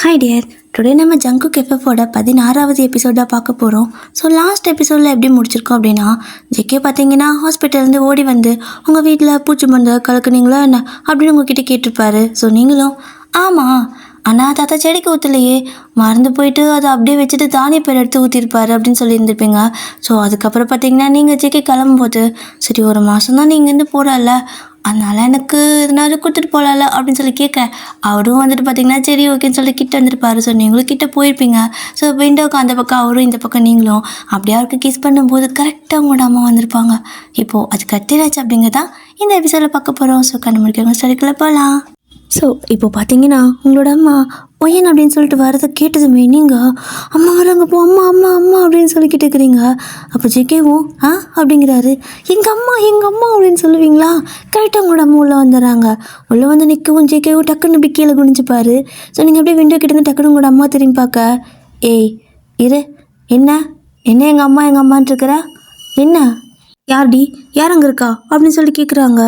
Hi dear, today நம்ம Jungkook எஃப்எஃபோட 16வது எபிசோடாக பார்க்க போகிறோம். ஸோ லாஸ்ட் எபிசோடில் எப்படி முடிச்சிருக்கோம் அப்படின்னா, ஜெக்கே பார்த்தீங்கன்னா ஹாஸ்பிட்டல்லேருந்து ஓடி வந்து உங்கள் வீட்டில் பூச்சி மருந்து கலக்குனீங்களா என்ன அப்படின்னு உங்ககிட்ட கேட்டிருப்பாரு. ஸோ நீங்களும் ஆமாம் ஆனால் தாத்தா செடிக்கு ஊற்றலையே, மறந்து போயிட்டு அதை அப்படியே வச்சுட்டு தானிய பேர் எடுத்து ஊற்றிருப்பாரு அப்படின்னு சொல்லியிருந்துருப்பீங்க. ஸோ அதுக்கப்புறம் பார்த்தீங்கன்னா நீங்கள் ஜெக்கே கிளம்பும்போது, சரி ஒரு மாதம் தான் நீங்கள் இருந்து போடல, அதனால் எனக்கு எதனாவது கொடுத்துட்டு போகலாம்ல அப்படின்னு சொல்லி கேட்க, அவரும் வந்துட்டு பார்த்தீங்கன்னா சரி ஓகேன்னு சொல்லி கிட்ட வந்துருப்பாரு. ஸோ நீங்களும் கிட்ட போயிருப்பீங்க. ஸோ விண்டோவுக்கு அந்த பக்கம் அவரும் இந்த பக்கம் நீங்களும் அப்படியே அவருக்கு கிஸ் பண்ணும்போது கரெக்டாக உங்களோட அம்மா வந்திருப்பாங்க. இப்போது அது கட்டிடாச்சு அப்படிங்கிறதான் இந்த எபிசோடில் பார்க்க போகிறோம். ஸோ கண்டுபிடிக்கிறவங்க ஸ்டடிக்குள்ளே போகலாம். ஸோ இப்போ பார்த்தீங்கன்னா உங்களோட அம்மா ஒய்யன் அப்படின்னு சொல்லிட்டு வரதை கேட்டதுமே நீங்கள் அம்மா வராங்க போ, அம்மா அம்மா அம்மா அப்படின்னு சொல்லிக்கிட்டு இருக்கிறீங்க. அப்போ ஜெகேவும் அப்படிங்கிறாரு, எங்கள் அம்மா அப்படின்னு சொல்லுவீங்களா? கரெக்டாக உங்களோட அம்மா உள்ளே வந்துடுறாங்க. உள்ளே வந்து நிற்கவும் ஜெகேவும் டக்குன்னு இப்படி கீழே குனிஞ்சுப்பாரு. ஸோ நீங்கள் அப்படியே விண்டோ கிட்டேருந்து டக்குன்னு உங்களோட அம்மா திரும்பி பார்க்க, ஏய் இரு, என்ன எங்கள் அம்மான்ட்டு இருக்கிற, என்ன யார்டி, யார் அங்கே இருக்கா அப்படின்னு சொல்லி கேட்குறாங்க.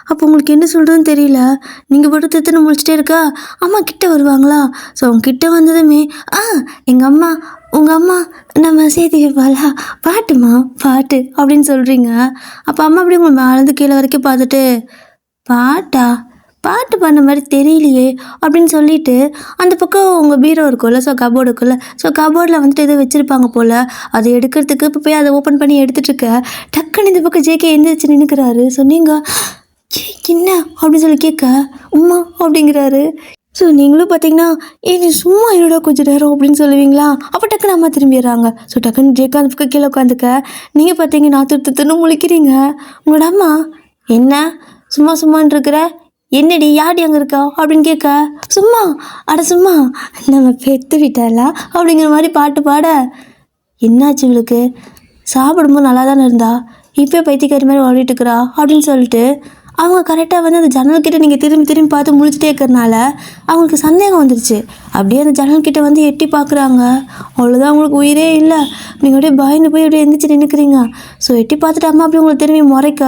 அப்போ உங்களுக்கு என்ன சொல்கிறதுன்னு தெரியல. நீங்கள் மட்டும் தித்துன்னு முடிச்சுட்டே இருக்கா, அம்மா கிட்ட வருவாங்களா? ஸோ அவங்க கிட்ட வந்ததுமே எங்கள் அம்மா, உங்கள் அம்மா நம்ம சேர்த்து வைப்பாளா, பாட்டு அப்படின்னு சொல்கிறீங்க. அப்போ அம்மா அப்படி உங்களை மேலேருந்து கீழே வரைக்கும் பார்த்துட்டு, பாட்டு பண்ண மாதிரி தெரியலையே அப்படின்னு சொல்லிட்டு அந்த பக்கம் உங்கள் பீரோ இருக்கும்ல, ஸோ கபோர்டு இருக்குல்ல, ஸோ கபோர்டில் வந்துட்டு எதோ வச்சுருப்பாங்க போல், அதை எடுக்கிறதுக்கு இப்போ போய் அதை ஓப்பன் பண்ணி எடுத்துகிட்ருக்க டக்குன்னு இந்த பக்கம் ஜேகே எந்திரிச்சு நின்றுக்கிறாரு. ஸோ நீங்கள் என்ன அப்படின்னு சொல்லி கேட்க, உம்மா அப்படிங்கிறாரு. ஸோ நீங்களும் பார்த்தீங்கன்னா நீ சும்மா என்னோட கொஞ்சம் நேரம் அப்படின்னு சொல்லுவீங்களா? அப்போ டக்குன்னு அம்மா திரும்பிடுறாங்க. ஸோ டக்குன்னு ஜேக்கா அந்த பக்கம் கீழே உட்காந்துக்க, நீங்கள் பார்த்தீங்கன்னா துன்னு முழிக்கிறீங்க. உங்களோட அம்மா என்ன சும்மான்னு இருக்கிற, என்னடி யாடி அங்கே இருக்கா அப்படின்னு கேட்க, சும்மா நம்ம பெற்று விட்டாளா அப்படிங்கிற மாதிரி பாட்டு பாட, என்னாச்சு இவளுக்கு, சாப்பிடும்போது நல்லா தானே இருந்தா, இப்போ பைத்தியக்காரி மாதிரி ஓடிட்டு இருக்கிறா அப்படின்னு சொல்லிட்டு அவங்க கரெக்டாக வந்து அந்த ஜன்னல்கிட்ட நீங்கள் திரும்பி பார்த்து முழிச்சிட்டே இருக்கிறனால அவங்களுக்கு சந்தேகம் வந்துடுச்சு. அப்படியே அந்த ஜன்னல்கிட்ட வந்து எட்டி பார்க்குறாங்க. அவ்வளோதான், அவங்களுக்கு உயிரே இல்லை. நீங்கள் அப்படியே பயந்து போய் அப்படியே எந்திரிச்சு நின்றுக்கிறீங்க. ஸோ எட்டி பார்த்துட்டு அம்மா அப்படியே உங்களை திரும்பி முறைக்க,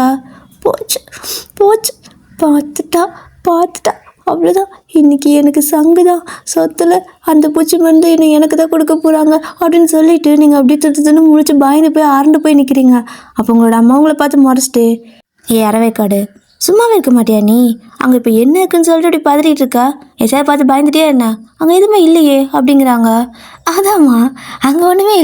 போச்சு பார்த்துட்டா அவ்வளோதான், இன்றைக்கி எனக்கு சங்குதான், சொத்தில் அந்த பூச்சி மருந்து எனக்கு தான் கொடுக்க போகிறாங்க அப்படின்னு சொல்லிட்டு நீங்கள் அப்படியே தின்னு முழிச்சு பயந்து போய் அரண்டு போய் நிற்கிறீங்க. அப்போ உங்களோட அம்மா உங்களை பார்த்து முறைச்சிட்டு, அறவேக்காடு சும்மாவே இருக்க மாட்டியா நீ, அங்கே இப்போ என்ன இருக்குன்னு சொல்லிட்டு அப்படி பதறிட்டு இருக்கா, எதாவது பார்த்து பயந்துட்டே என்ன, அங்கே எதுவுமே இல்லையே அப்படிங்கிறாங்க. அதாம்மா அங்கே ஒன்றுமே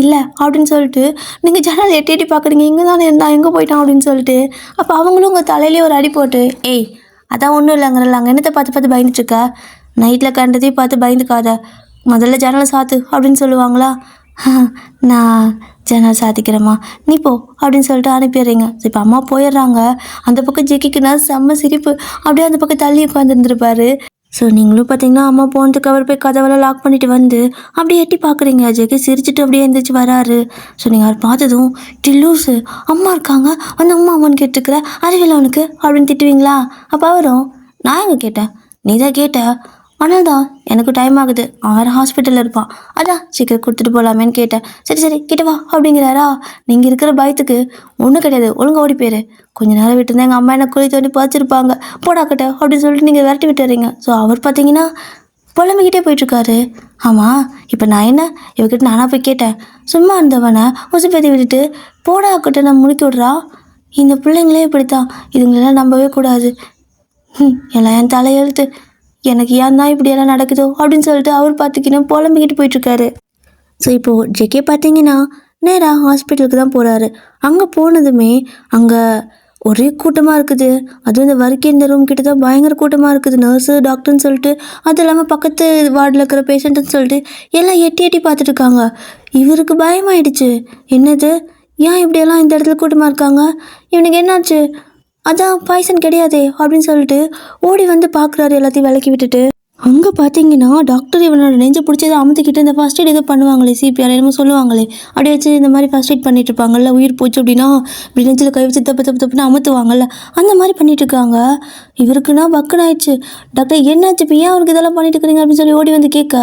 இல்லை அப்படின்னு சொல்லிட்டு நீங்கள் ஜன்னல் எட்டி பார்க்குறீங்க, இங்கே தானே இருந்தா எங்கே போயிட்டான் அப்படின்னு சொல்லிட்டு. அப்போ அவங்களும் உங்கள் தலையிலே ஒரு அடி போட்டு, ஏய் அதான் ஒன்றும் இல்லைங்கிறல்ல, அங்கே என்னத்தை பார்த்து பயந்துட்டுருக்கா, நைட்டில் கண்டதையும் பார்த்து பயந்துக்காத, முதல்ல ஜன்னலை சாத்து அப்படின்னு சொல்லுவாங்களா. நான் ஜன்னல் சாத்திக்கிறேம்மா நீ போ அப்படின்னு சொல்லிட்டு அனுப்பிடுறீங்க. இப்போ அம்மா போயிடுறாங்க. அந்த பக்கம் ஜெக்கிக்குன்னா செம்ம சிரிப்பு, அப்படியே அந்த பக்கம் தள்ளி உட்காந்துருந்துருப்பாரு. ஸோ நீங்களும் பார்த்தீங்கன்னா அம்மா போனதுக்கு அவர் போய் கதவெல்லாம் லாக் பண்ணிட்டு வந்து அப்படியே எட்டி பார்க்குறீங்க. ஜெக்கி சிரிச்சுட்டு அப்படியே எழுந்திரிச்சு வராரு. ஸோ நீங்கள் அவர் பார்த்ததும், லூஸு அம்மா இருக்காங்க, அந்த அம்மான்னு கேட்டுருக்குற, அறிவியல் அவனுக்கு அப்படின்னு திட்டுவீங்களா? அப்போ அவரும், நான் எங்கே கேட்டேன், நீ தான் கேட்ட, ஆனால் தான் எனக்கு டைம் ஆகுது, அவன் ஹாஸ்பிட்டலில் இருப்பான், அதான் சீக்கிரம் கொடுத்துட்டு போகலாமேன்னு கேட்டேன். சரி கிட்ட வா அப்படிங்கிறாரா. நீங்கள் இருக்கிற பயத்துக்கு ஒன்றும் கிடையாது, ஒழுங்காக ஓடி போயிரு, கொஞ்ச நேரம் விட்டுருந்தா எங்கள் அம்மா என்ன குழி தோண்டி பறிச்சிருப்பாங்க, போடாக்கட்ட அப்படின்னு சொல்லிட்டு நீங்கள் விரட்டி விட்டுறீங்க. ஸோ அவர் பார்த்தீங்கன்னா புலம்பிக்கிட்டே போயிட்டுருக்காரு. ஆமாம் இப்போ நான் என்ன இவகிட்ட நானாக போய் கேட்டேன், சும்மா இருந்தவனை உசு பேத்தி விட்டுட்டு போடாக்கட்ட நான் முடிக்க விட்றா, இந்த பிள்ளைங்களே இப்படித்தான், இதுங்களெல்லாம் நம்பவே கூடாது, எல்லாம் என் தலையெழுத்து, எனக்கு ஏன் தான் இப்படியெல்லாம் நடக்குதோ அப்படின்னு சொல்லிட்டு அவர் பார்த்துக்கின்னு புலம்பிக்கிட்டு போயிட்டுருக்காரு. ஸோ இப்போது ஜெக்கே பார்த்தீங்கன்னா நேராக ஹாஸ்பிட்டலுக்கு தான் போகிறாரு. அங்கே போனதுமே அங்கே ஒரே கூட்டமாக இருக்குது. அதுவும் இந்த வரைக்கும் இந்த ரூம் கிட்ட தான் பயங்கர கூட்டமாக இருக்குது. நர்ஸு டாக்டர்னு சொல்லிட்டு, அது இல்லாமல் பக்கத்து வார்டில் இருக்கிற பேஷண்ட்டுன்னு சொல்லிட்டு எல்லாம் எட்டி பார்த்துட்டு இருக்காங்க. இவருக்கு பயமாயிடுச்சு. என்னது, ஏன் இப்படியெல்லாம் இந்த இடத்துல கூட்டமாக இருக்காங்க, இவனுக்கு என்னாச்சு, அதான் பாய்சன் கிடையாதே அப்படின்னு சொல்லிட்டு ஓடி வந்து பார்க்குறாரு, எல்லாத்தையும் விளக்கி விட்டுட்டு. அங்கே பார்த்தீங்கன்னா டாக்டர் இவனோட நெஞ்சை பிடிச்சதை அமுத்திக்கிட்டு இந்த ஃபஸ்ட் எய்ட் எதோ பண்ணுவாங்களே, சிபிஆர் என்னமோ சொல்லுவாங்களே, அப்படியே வச்சு இந்த மாதிரி ஃபஸ்ட் எய்ட் பண்ணிட்டு இருப்பாங்கல்ல, உயிர் போச்சு அப்படின்னா இப்படி நெஞ்சில் கை வச்சு தப்புன்னு அமுத்துவாங்கல்ல, அந்த மாதிரி பண்ணிட்டு இருக்காங்க. இவருக்குன்னா பக்குன்னு ஆயிடுச்சு. டாக்டர் என்னாச்சு இப்போ, ஏன் அவருக்கு இதெல்லாம் பண்ணிட்டு இருக்கிறீங்க அப்படின்னு சொல்லி ஓடி வந்து கேட்க,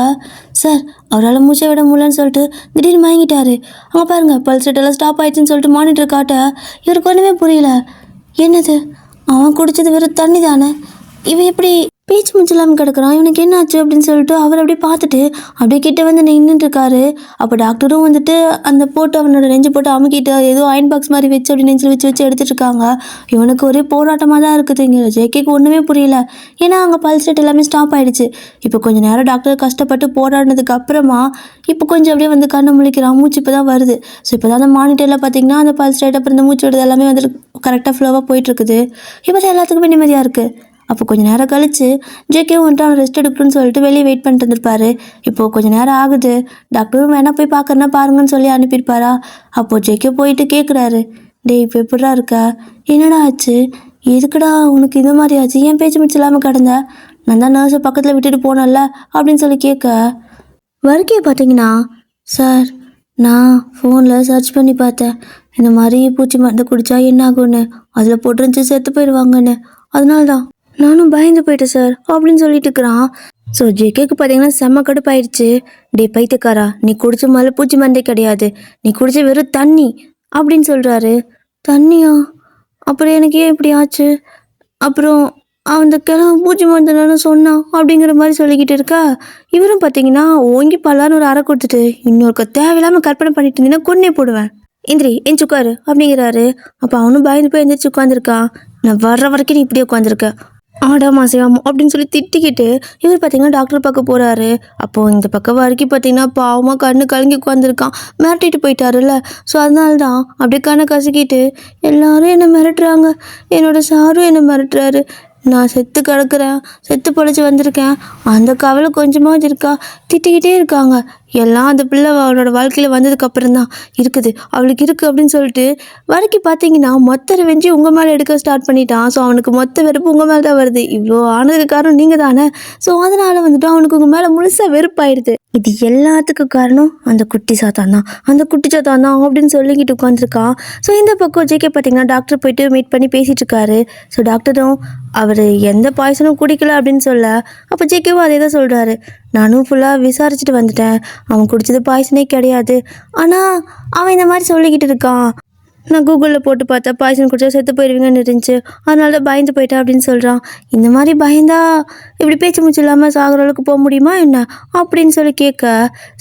சார் அவரால் மூச்சை விட முடியலன்னு சொல்லிட்டு திடீர்னு மயங்கிட்டாரு, அங்கே பாருங்கள் பல்ஸ் ரேட் எல்லாம் ஸ்டாப் ஆயிடுச்சுன்னு சொல்லிட்டு மானிட்டர் காட்ட இவருக்கு ஒன்றுமே புரியல. என்னது, அவன் குடித்தது வெறும் தண்ணி தானே, இவன் எப்படி பேச்சு மூச்சு இல்லாமல் கிடக்குறான். இவனுக்கு என்ன ஆச்சு அப்படின்னு சொல்லிட்டு அவர் அப்படியே பார்த்துட்டு அப்படியே கிட்ட வந்து நின்றுட்டு இருக்காரு. அப்போ டாக்டரும் வந்துட்டு அந்த போட்டு அவனோட நெஞ்சு போட்டு அமுக்கிட்டு ஏதோ அயன் பாக்ஸ் மாதிரி வச்சு அப்படி நெஞ்சில் வச்சு வச்சு எடுத்துட்டு இருக்காங்க. இவனுக்கு ஒரே போராட்டமாக தான் இருக்குது. இங்கே ஜேகேக்கு ஒன்றுமே புரியல. ஏன்னா அங்கே பல்ஸ் ரேட் எல்லாமே ஸ்டாப் ஆயிடுச்சு. இப்போ கொஞ்சம் நேரம் டாக்டர் கஷ்டப்பட்டு போராடினதுக்கு அப்புறமா இப்போ கொஞ்சம் அப்படியே வந்து கண்ணை முழிக்கிறான். மூச்சு இப்போ தான் வருது. ஸோ இப்போ தான் அந்த மானிட்டரில் பார்த்தீங்கன்னா அந்த பல்ஸ் ரேட் அப்புறம் இந்த மூச்சு விடுறது எல்லாமே வந்துட்டு கரெக்டாக ஃப்ளோவாக போயிட்டுருக்குது. இப்போ தான் எல்லாத்துக்குமே நிம்மதியாக இருக்குது. அப்போ கொஞ்சம் நேரம் கழிச்சு ஜேகே வந்துட்டு அவனை ரெஸ்ட் எடுக்கணும்னு சொல்லிட்டு வெளியே வெயிட் பண்ணிட்டு இருந்திருப்பாரு. இப்போது கொஞ்சம் நேரம் ஆகுது. டாக்டரும் வேணா போய் பார்க்கறனா பாருங்கன்னு சொல்லி அனுப்பியிருப்பாரா. அப்போது ஜேகே போயிட்டு கேட்குறாரு, டேய் இப்போ எப்படா இருக்கா, என்னடா ஆச்சு, எதுக்குடா உனக்கு இது மாதிரி ஆச்சு, ஏன் பேச்சு மிச்சு இல்லாமல் கிடந்த, நான் தான் நர்ஸை பக்கத்தில் விட்டுட்டு போனேன்ல அப்படின்னு சொல்லி கேட்க, வர்க்கியை பார்த்தீங்கன்னா, சார் நான் ஃபோனில் சர்ச் பண்ணி பார்த்தேன், இந்த மாதிரி பூச்சி மருந்து குடித்தா என்ன ஆகும்னு, அதில் போட்டுருந்துச்சு செத்து போயிடுவாங்கன்னு, அதனால தான் நானும் பயந்து போயிட்டேன் சார் அப்படின்னு சொல்லிட்டு இருக்கிறான். ஸோ ஜேகேக்கு பார்த்தீங்கன்னா செம்ம கடுப்பாயிடுச்சு. டே பைத்தியக்காரா, நீ குடிச்ச மேலே பூச்சி மருந்தே கிடையாது, நீ குடிச்ச வெறும் தண்ணி அப்படின்னு சொல்கிறாரு. தண்ணியா, அப்புறம் எனக்கு ஏன் இப்படி ஆச்சு, அப்புறம் அந்த கிழமை பூச்சி மருந்துன்னு சொன்னான் அப்படிங்கிற மாதிரி சொல்லிக்கிட்டு இருக்கா. இவரும் பார்த்தீங்கன்னா ஓங்கி பல்லான்னு ஒரு அறை கொடுத்துட்டு, இன்னொருக்க தேவையில்லாமல் கற்பனை பண்ணிட்டு இருந்தீங்கன்னா கொன்னே போடுவேன், எந்திரி எந்திரிச்சு உட்காரு அப்படிங்கிறாரு. அப்போ அவனும் பயந்து போய் எந்திரிச்சு உட்காந்துருக்கான். நான் வர்ற வரைக்கும் நீ இப்படியே உட்காந்துருக்க, ஆடாமா செய்யாமோ அப்படின்னு சொல்லி திட்டிக்கிட்டு இவர் பார்த்தீங்கன்னா டாக்டர் பார்க்க போகிறாரு. அப்போது இந்த பக்கம் வரைக்கும் பார்த்தீங்கன்னா பாவமாக கண்ணு கலங்கி உட்காந்துருக்கான். மிரட்டிட்டு போயிட்டாருல்ல. ஸோ அதனால தான் அப்படியே கண்ணை கசக்கிட்டு, எல்லாரும் என்னை மிரட்டுறாங்க, என்னோட சாரும் என்னை மிரட்டுறாரு, நான் செத்து கிடக்குறேன், செத்து பொழைச்சி வந்திருக்கேன், அந்த கவலை கொஞ்சமாவது இருக்கா, திட்டிக்கிட்டே இருக்காங்க, எல்லாம் அந்த பிள்ளை அவளோட வாழ்க்கையில் வந்ததுக்கப்புறம் தான் இருக்குது, அவளுக்கு இருக்குது அப்படின்னு சொல்லிட்டு வரைக்கும் பார்த்தீங்கன்னா மொத்த ரெவெஞ்சு உங்கள் மேலே எடுக்க ஸ்டார்ட் பண்ணிட்டான். ஸோ அவனுக்கு மொத்த வெறுப்பு உங்கள் மேலே தான் வருது. இவ்வளோ ஆனதுக்கு காரணம் நீங்கள் தானே. ஸோ அதனால் வந்துட்டு அவனுக்கு உங்கள் மேலே முழுசாக வெறுப்பாயிடுது. இது எல்லாத்துக்கும் காரணம் அந்த குட்டி சாத்தான் தான், அந்த குட்டி சாத்தான் தான் அப்படின்னு சொல்லிக்கிட்டு உட்காந்துருக்கான். ஸோ இந்த பக்கம் ஜேகே பார்த்தீங்கன்னா டாக்டர் போயிட்டு மீட் பண்ணி பேசிகிட்டு இருக்காரு. ஸோ டாக்டரும் அவர் எந்த பாய்சனும் குடிக்கல அப்படின்னு சொல்ல, அப்போ ஜேகேவும் அதே தான் சொல்கிறாரு, நானும் ஃபுல்லாக விசாரிச்சுட்டு வந்துட்டேன், அவன் குடித்தது பாய்சனே கிடையாது, ஆனால் அவன் இந்த மாதிரி சொல்லிக்கிட்டு இருக்கான், நான் கூகுளில் போட்டு பார்த்தேன் பாய்சன் குடிச்சா செத்து போயிடுவீங்கன்னு இருந்துச்சு, அதனால தான் பயந்து போயிட்டேன் அப்படின்னு சொல்கிறான். இந்த மாதிரி பயந்தா இப்படி பேச்சு மூச்சு இல்லாமல் சாகிற அளவுக்கு போக முடியுமா என்ன அப்படின்னு சொல்லி கேட்க,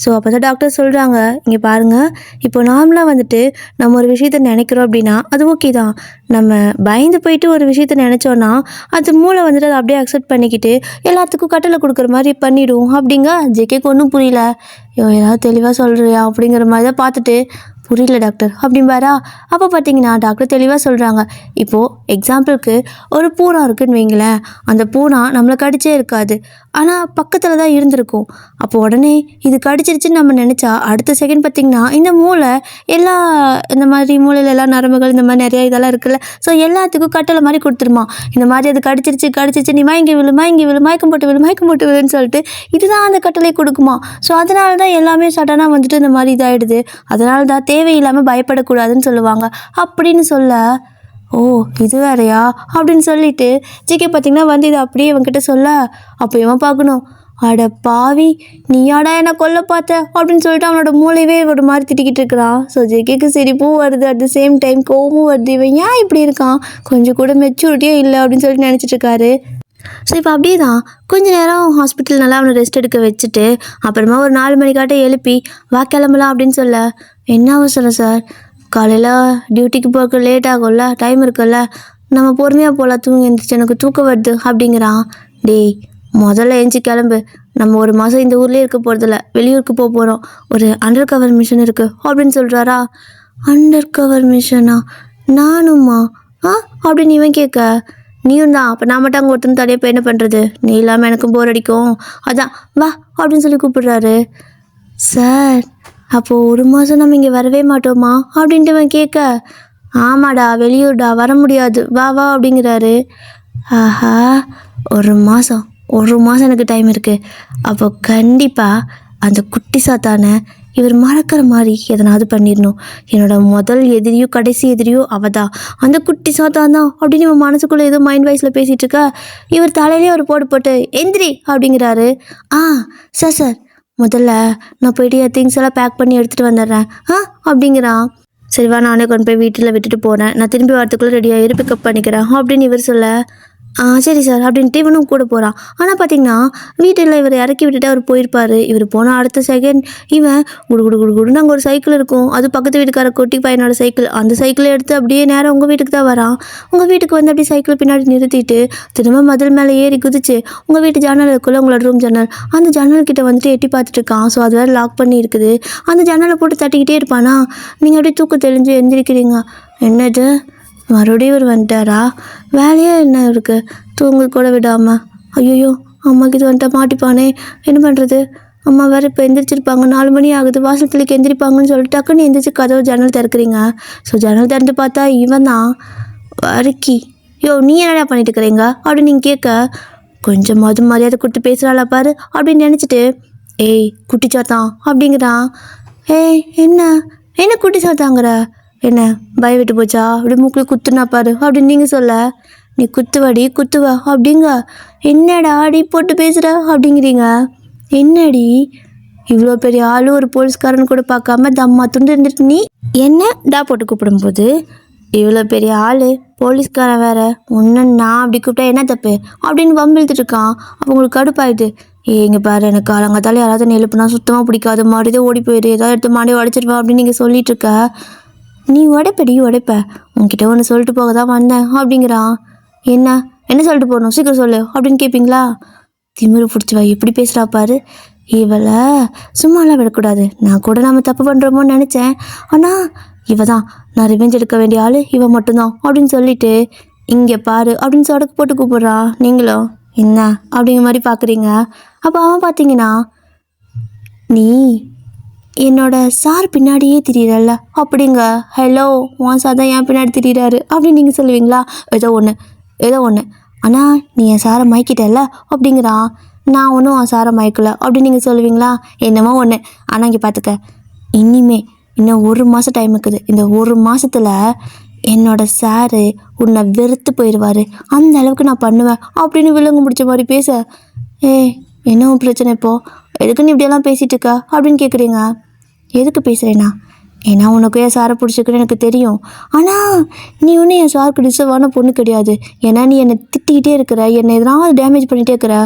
ஸோ அப்போ தான் டாக்டர் சொல்கிறாங்க, இங்கே பாருங்கள், இப்போ நார்மலாக வந்துட்டு நம்ம ஒரு விஷயத்த நினைக்கிறோம் அப்படின்னா அது ஓகே தான், நம்ம பயந்து போயிட்டு ஒரு விஷயத்த நினச்சோன்னா அது மூளை வந்துட்டு அதை அப்படியே அக்செப்ட் பண்ணிக்கிட்டு எல்லாத்துக்கும் கட்டளை கொடுக்குற மாதிரி பண்ணிவிடும் அப்படிங்க. ஜேகேக்கு ஒன்றும் புரியல, ஏதாவது தெளிவாக சொல்கிறியா அப்படிங்கிற மாதிரி தான் பார்த்துட்டு, புரியல டாக்டர் அப்படின்பாரா. அப்போ பார்த்தீங்கன்னா டாக்டர் தெளிவாக சொல்கிறாங்க, இப்போது எக்ஸாம்பிளுக்கு ஒரு பூனை இருக்குதுன்னு வைங்களேன், அந்த பூனை நம்மளை கடிச்சே இருக்காது, ஆனால் பக்கத்தில் தான் இருந்திருக்கும். அப்போ உடனே இது கடிச்சிருச்சுன்னு நம்ம நினச்சா அடுத்த செகண்ட் பார்த்திங்கன்னா இந்த மூளை எல்லா இந்த மாதிரி மூளையில் எல்லா நரம்புகள் இந்த மாதிரி நிறையா இதெல்லாம் இருக்குல்ல, ஸோ எல்லாத்துக்கும் கட்டளை மாதிரி கொடுத்துருமா, இந்த மாதிரி அது கடிச்சிருச்சு நீ மயங்கி விழு மயக்கம் போட்டு விழுன்னு சொல்லிட்டு இதுதான் அந்த கட்டளை கொடுக்குமா. ஸோ அதனால தான் எல்லாமே சடனாக வந்துட்டு இந்த மாதிரி இதாகிடுது, அதனால தான் தேவையில்லாமல் பயப்படக்கூடாதுன்னு சொல்லுவாங்க அப்படின்னு சொல்ல, ஓ இது வேறையா அப்படின்னு சொல்லிட்டு ஜிகே பார்த்திங்கன்னா வந்து இதை அப்படியே இவன்கிட்ட சொல்ல, அப்போ இவன் பார்க்கணும், அட பாவி நீயாடா என்ன கொல்ல பார்த்த அப்படின்னு சொல்லிட்டு அவனோட மூளையவே ஒரு மாதிரி திட்டிக்கிட்டு இருக்கிறான். ஸோ ஜிகேக்கு சிரிப்பும் வருது, அட் த சேம் டைம் கோவமும் வருது, இவன் ஏன் இப்படி இருக்கான், கொஞ்சம் கூட மெச்சூரிட்டியே இல்லை அப்படின்னு சொல்லிட்டு நினச்சிட்டு இருக்காரு. ஸோ இப்போ அப்படியே தான் கொஞ்ச நேரம் ஹாஸ்பிட்டல் நல்லா அவனை ரெஸ்ட் எடுக்க வச்சுட்டு அப்புறமா ஒரு 4 மணிக்காட்ட எழுப்பி வா கிளம்பலாம் அப்படின்னு சொல்ல, என்ன அவசரம் சார், காலையில் டியூட்டிக்கு போக லேட் ஆகும்ல, டைம் இருக்குல்ல, நம்ம பொறுமையாக போகலாம், தூங்கி எழுந்திரிச்சு எனக்கு தூக்கம் வருது அப்படிங்கிறான். டேய் முதல்ல எழுந்துச்சி கிளம்பு, நம்ம ஒரு மாதம் இந்த ஊர்லேயே இருக்க போகிறதில்ல, வெளியூருக்கு போக போகிறோம், ஒரு அண்டர் கவர் மிஷன் இருக்குது அப்படின்னு சொல்கிறாரா. அண்டர் கவர் மிஷனா, நானுமா அப்படின்னு இவன் கேட்க, நீயும் தான், அப்போ நான் மட்டும் அங்கே ஒருத்தன் தடையை போய் என்ன பண்ணுறது, நீ இல்லாமல் எனக்கும் போர் அடிக்கும், அதான் வா அப்படின்னு சொல்லி கூப்பிடுறாரு. சார் அப்போது ஒரு மாதம் நம்ம இங்கே வரவே மாட்டோமா அப்படின்ட்டு அவன் கேட்க, ஆமாடா வெளியூர்டா வர முடியாது வா வா அப்படிங்கிறாரு. ஆஹா ஒரு மாதம் எனக்கு டைம் இருக்குது, அப்போ கண்டிப்பாக அந்த குட்டி சாத்தானை இவர் மறக்கிற மாதிரி எதனாவது பண்ணிடணும், என்னோட முதல் எதிரியோ கடைசி எதிரியோ அவதான், அந்த குட்டி சாத்தான் தான் அப்படின்னு இவன் மனசுக்குள்ளே ஏதோ மைண்ட் வாய்ஸில் பேசிகிட்டு இருக்கா. இவர் தலையிலே ஒரு போட்டு எந்திரி அப்படிங்கிறாரு. சார் முதல்ல நான் போயிட்டு என் திங்ஸ் எல்லாம் பேக் பண்ணி எடுத்துகிட்டு வந்துடுறேன் அப்படிங்கிறான். சரிவா நானே கொண்டு போய் வீட்டில் விட்டுட்டு போகிறேன், நான் திரும்பி வரத்துக்குள்ளே ரெடியாக பிக்கப் பண்ணிக்கிறேன் அப்படின்னு இவர் சொல்ல, சரி சார் அப்படின்ட்டு இவனும் கூட போகிறான். ஆனால் பார்த்தீங்கன்னா வீட்டில் இவர் இறக்கி விட்டுட்டு அவர் போயிருப்பார். இவர் போனால் அடுத்த செகண்ட் இவன் குடு குடு குடு குடுன்னு அங்கே ஒரு சைக்கிள் இருக்கும். அது பக்கத்து வீட்டுக்கார குட்டி பையனோட சைக்கிள். அந்த சைக்கிளை எடுத்து அப்படியே நேரம் உங்கள் வீட்டுக்கு தான் வரான். உங்கள் வீட்டுக்கு வந்து அப்படியே சைக்கிள் பின்னாடி நிறுத்திட்டு திரும்ப மதில் மேலே ஏறி குதிச்சு உங்கள் வீட்டு ஜன்னல் இருக்குல்ல, உங்களோட ரூம் ஜன்னல், அந்த ஜன்னல் கிட்ட வந்துட்டு எட்டி பார்த்துட்டு இருக்கான். ஸோ அது வேறு லாக் பண்ணி இருக்குது. அந்த ஜன்னலை போட்டு தட்டிக்கிட்டே இருப்பானா. நீங்கள் அப்படியே தூக்கம் தெளிஞ்சு எந்திரிக்கிறீங்க. என்னது மறுபடியும் இவர் வந்துட்டாரா? வேலையே என்ன இருக்குது தூங்க கூட விடாமல்? ஐயோ அம்மாக்கு இது வந்துட்டா மாட்டிப்பானே, என்ன பண்ணுறது? அம்மா வேறு இப்போ எந்திரிச்சிருப்பாங்க, 4 மணி ஆகுது, வாசல் தெளிக்க எந்திரிப்பாங்கன்னு சொல்லிட்டு டக்குன்னு எந்திரிச்சு கதவு ஜன்னல் திறக்கிறீங்க. ஸோ ஜன்னல் திறந்து பார்த்தா இவன் தான் வறுக்கி. நீ என்னடா பண்ணிட்டு இருக்கிறீங்க அப்படின்னு நீங்கள் கேட்க, கொஞ்சமாவது மரியாதை கொடுத்து பேசுகிறாளா பாரு அப்படின்னு நினச்சிட்டு, ஏய் குட்டி சாத்தான் அப்படிங்கிறான். ஏய் என்ன என்ன குட்டி சாத்தாங்கிற? என்ன பய விட்டு போச்சா? அப்படி மூக்கில் குத்துனா பாரு அப்படின்னு நீங்கள் சொல்ல, நீ குத்துவடி குத்துவ அப்படிங்க. என்னடா அடி போட்டு பேசுகிற அப்படிங்கிறீங்க. என்னடி இவ்வளோ பெரிய ஆளு ஒரு போலீஸ்காரன் கூட பார்க்காம தம்மா துண்டு இருந்துட்டு நீ என்ன டா போட்டு கூப்பிடும்போது, இவ்வளோ பெரிய ஆள் போலீஸ்காரன் வேற ஒன்று நான் அப்படி கூப்பிட்டா என்ன தப்பு அப்படின்னு வம்பிழுத்துட்டு இருக்கான். அப்போ உங்களுக்கு கடுப்பாயிடுது. இங்கே பாரு, எனக்கு காலங்காத்தால யாராவது நெழுப்புனா சுத்தமாக பிடிக்காது, மாடிதே ஓடி போயிடு, ஏதாவது எடுத்து மாடியை உடச்சிருவா அப்படின்னு நீங்கள் சொல்லிட்டு இருக்க. நீ உடைப்படி உடைப்ப, உன்கிட்ட ஒன்று சொல்லிட்டு போக தான் வந்தேன் அப்படிங்கிறான். என்ன என்ன சொல்லிட்டு போகணும், சீக்கிரம் சொல்லு அப்படின்னு கேட்பீங்களா? திமிரு பிடிச்சிவா எப்படி பேசுகிறா பாரு. இவளை சும்மாலாம் விடக்கூடாது. நான் கூட நம்ம தப்பு பண்ணுறோமோன்னு நினச்சேன், ஆனால் இவ தான் நான் ரிவெஞ்ச் எடுக்க வேண்டிய ஆள், இவ மட்டும்தான் அப்படின்னு சொல்லிட்டு இங்கே பாரு அப்படின்னு சொடக்கு போட்டு கூப்பிட்றான். நீங்களும் என்ன அப்படிங்கிற மாதிரி பார்க்குறீங்க. அப்போ அவன் பார்த்தீங்கன்னா, நீ என்னோட சார் பின்னாடியே திரியிறல்ல அப்படிங்க. ஹலோ, உன் சார் தான் என் பின்னாடி திரியிறாரு அப்படின்னு நீங்கள் சொல்லுவீங்களா? ஏதோ ஒன்று ஆனால் நீ என் சாரை மயக்கிட்டல்ல அப்படிங்கிறான். நான் ஒன்றும் உன் சாரை மயக்கலை அப்படின்னு நீங்கள் சொல்லுவீங்களா? என்னமோ ஒன்று. ஆனால் இங்கே பார்த்துக்க, இன்னும் 1 மாதம் டைம் இருக்குது. இந்த 1 மாதத்தில் என்னோட சாரு உன்னை வெறுத்து போயிடுவார், அந்த அளவுக்கு நான் பண்ணுவேன் அப்படின்னு விலங்கு முடிச்ச மாதிரி பேச, என்ன பிரச்சனை இப்போது, எதுக்கு நீ இப்படியெல்லாம் பேசிகிட்டு இருக்கா அப்படின்னு கேட்குறீங்க. எதுக்கு பேசுகிறேன்னா, ஏன்னா உனக்கு என் சாரை பிடிச்சிருக்குன்னு எனக்கு தெரியும். ஆனால் நீ ஒன்றும் என் சாருக்கு டிசர்வான பொண்ணு கிடையாது. ஏன்னா நீ என்னை திட்டிக்கிட்டே இருக்கிற, என்னை எதனாவது டேமேஜ் பண்ணிகிட்டே இருக்கிற.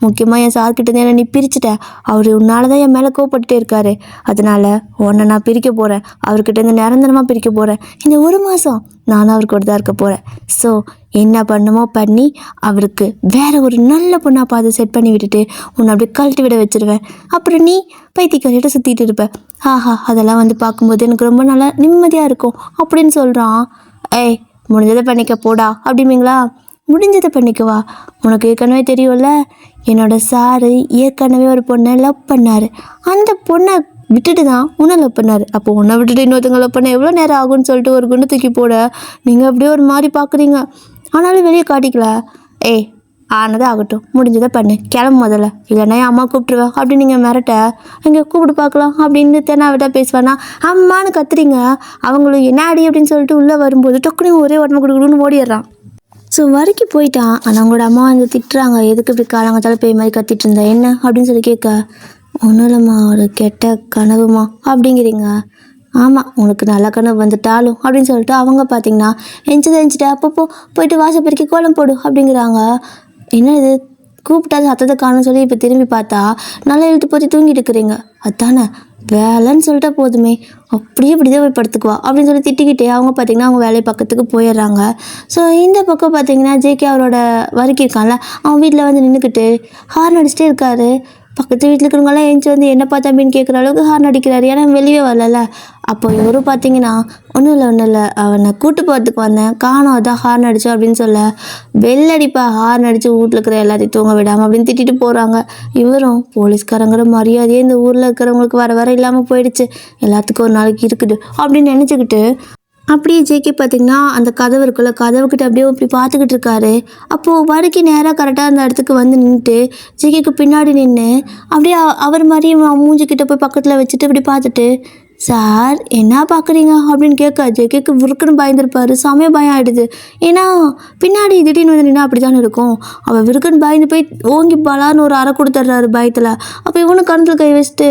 முக்கியமாக என் சார்கிட்டேருந்து என்னை நீ பிரிச்சுட்ட. அவர் உன்னால தான் என் மேலே கோவப்பட்டுட்டே இருக்காரு. அதனால் உன்னை நான் பிரிக்க போகிறேன், அவர்கிட்டேருந்து நிரந்தரமாக பிரிக்க போகிறேன். இந்த 1 மாதம் நானும் அவர் கூட தான் இருக்க போகிறேன். ஸோ என்ன பண்ணுமோ பண்ணி அவருக்கு வேற ஒரு நல்ல பொண்ணாக பார்த்து செட் பண்ணி விட்டுட்டு உன்னை அப்படியே கழட்டி விட வச்சுருவேன். அப்புறம் நீ பைத்தியக்காரிட்ட சுற்றிட்டு இருப்ப. அதெல்லாம் வந்து பார்க்கும்போது எனக்கு ரொம்ப நல்லா நிம்மதியாக இருக்கும் அப்படின்னு சொல்கிறான். ஏய் முடிஞ்சதை பண்ணிக்க போடா அப்படிங்களா? முடிஞ்சதை பண்ணிக்கவா? உனக்கு ஏற்கனவே தெரியும்ல, என்னோட சாரு ஏற்கனவே ஒரு பொண்ணை லவ் பண்ணார். அந்த பொண்ணை விட்டுட்டு தான் உன்னை லவ் பண்ணார். அப்போ உன்னை விட்டுட்டு இன்னொருத்தங்க லவ் பண்ண எவ்வளோ நேரம் ஆகும்னு சொல்லிட்டு ஒரு குண்டு தூக்கி போட நீங்கள் அப்படியே ஒரு மாதிரி பார்க்குறீங்க. ஆனாலும் வெளியே காட்டிக்கல. ஆனது ஆகட்டும், முடிஞ்சதை பண்ணு, கிளம்பு முதல்ல, இல்லைன்னா என் அம்மா கூப்பிட்டுருவேன் அப்படின்னு நீங்கள் மிரட்ட, இங்கே கூப்பிட்டு பார்க்கலாம் அப்படின்னு தென்னாவிட்டா பேசுவானா. அம்மானு கத்துறீங்க. அவங்களும் என்ன அடி அப்படின்னு சொல்லிட்டு உள்ளே வரும்போது டக்குனு ஒரே உடம்பு கொடுக்கணும்னு ஓடிடுறான். ஸோ வரைக்கும் போயிட்டான். ஆனால் அவங்களோட அம்மா வந்து திட்டுறாங்க, எதுக்கு இப்படி காலங்காத்தால பேய் மாதிரி கத்திட்டு இருந்தேன் என்ன அப்படின்னு சொல்லி கேட்க, ஒன்றும் இல்லைம்மா, ஒரு கெட்ட கனவுமா அப்படிங்கிறீங்க. ஆமாம், உனக்கு நல்ல கனவு வந்துட்டாலும் அப்படின்னு சொல்லிட்டு அவங்க பார்த்தீங்கன்னா எஞ்சிட்டு அப்பப்போ போயிட்டு வாசல் பெருக்கி கோலம் போடு அப்படிங்கிறாங்க. என்ன இது கூப்பிட்டாது சத்தத்தை காணும்னு சொல்லி இப்போ திரும்பி பார்த்தா நல்லா இழுத்து போற்றி தூங்கிட்டு இருக்கிறீங்க. அதானே வேலைன்னு சொல்லிட்டா போதுமே, அப்படியே இப்படிதான் போய் படுத்துக்குவா அப்படின்னு சொல்லி திட்டிக்கிட்டே அவங்க பார்த்தீங்கன்னா அவங்க வேலை பக்கத்துக்கு போயிடுறாங்க. ஸோ இந்த பக்கம் பார்த்தீங்கன்னா ஜேகே அவரோட வரைக்கும் இருக்கான்ல, அவன் வீட்டில் வந்து நின்றுக்கிட்டு ஹார்ன் அடிச்சிட்டே இருக்காரு. பக்கத்து வீட்டில் இருக்கிறவங்களாம் எழுந்துச்சி வந்து என்னப்பா தம்பின்னு கேட்குற அளவுக்கு ஹார்ன் அடிக்கிறாரு. ஏன்னா வெளியே வரல. அப்போ இவரும் பார்த்தீங்கன்னா ஒன்றும் இல்லை அவனை கூட்டு போகிறதுக்கு வந்தேன், காணோம், அதான் ஹார்ன் அடித்தோம் அப்படின்னு சொல்ல, பெல் அடிப்பா, ஹார்ன் அடித்து வீட்டில் இருக்கிற எல்லாத்தையும் தூங்க விடாமல் அப்படின்னு திட்டிட்டு போகிறாங்க. இவரும் போலீஸ்காரங்கிற மரியாதையே இந்த ஊரில் இருக்கிறவங்களுக்கு வர இல்லாமல் போயிடுச்சு, எல்லாத்துக்கும் ஒரு நாளைக்கு இருக்குது அப்படின்னு நினச்சிக்கிட்டு அப்படியே ஜேகே பார்த்தீங்கன்னா அந்த கதவு இருக்குல்ல, கதவுக்கிட்ட அப்படியே இப்படி பார்த்துக்கிட்டு இருக்காரு. அப்போது வரைக்கு நேராக கரெக்டாக அந்த இடத்துக்கு வந்து நின்றுட்டு ஜேகேக்கு பின்னாடி நின்று அப்படியே அவர் மாதிரி மூஞ்சிக்கிட்ட போய் பக்கத்தில் வச்சுட்டு இப்படி பார்த்துட்டு, சார் என்ன பார்க்குறீங்க அப்படின்னு கேட்க ஜேகேக்கு விருக்குன்னு பயந்துருப்பார். செமையாக பயம் ஆகிடுது. ஏன்னா பின்னாடி திடீர்னு வந்து நின்னா அப்படி தானே இருக்கும். அவள் விருக்குன்னு பயந்து போய் ஓங்கி பலான்னு ஒரு அறை கொடுத்துட்றாரு பயத்தில். அப்போ இவனு கணத்தில் கை வச்சுட்டு,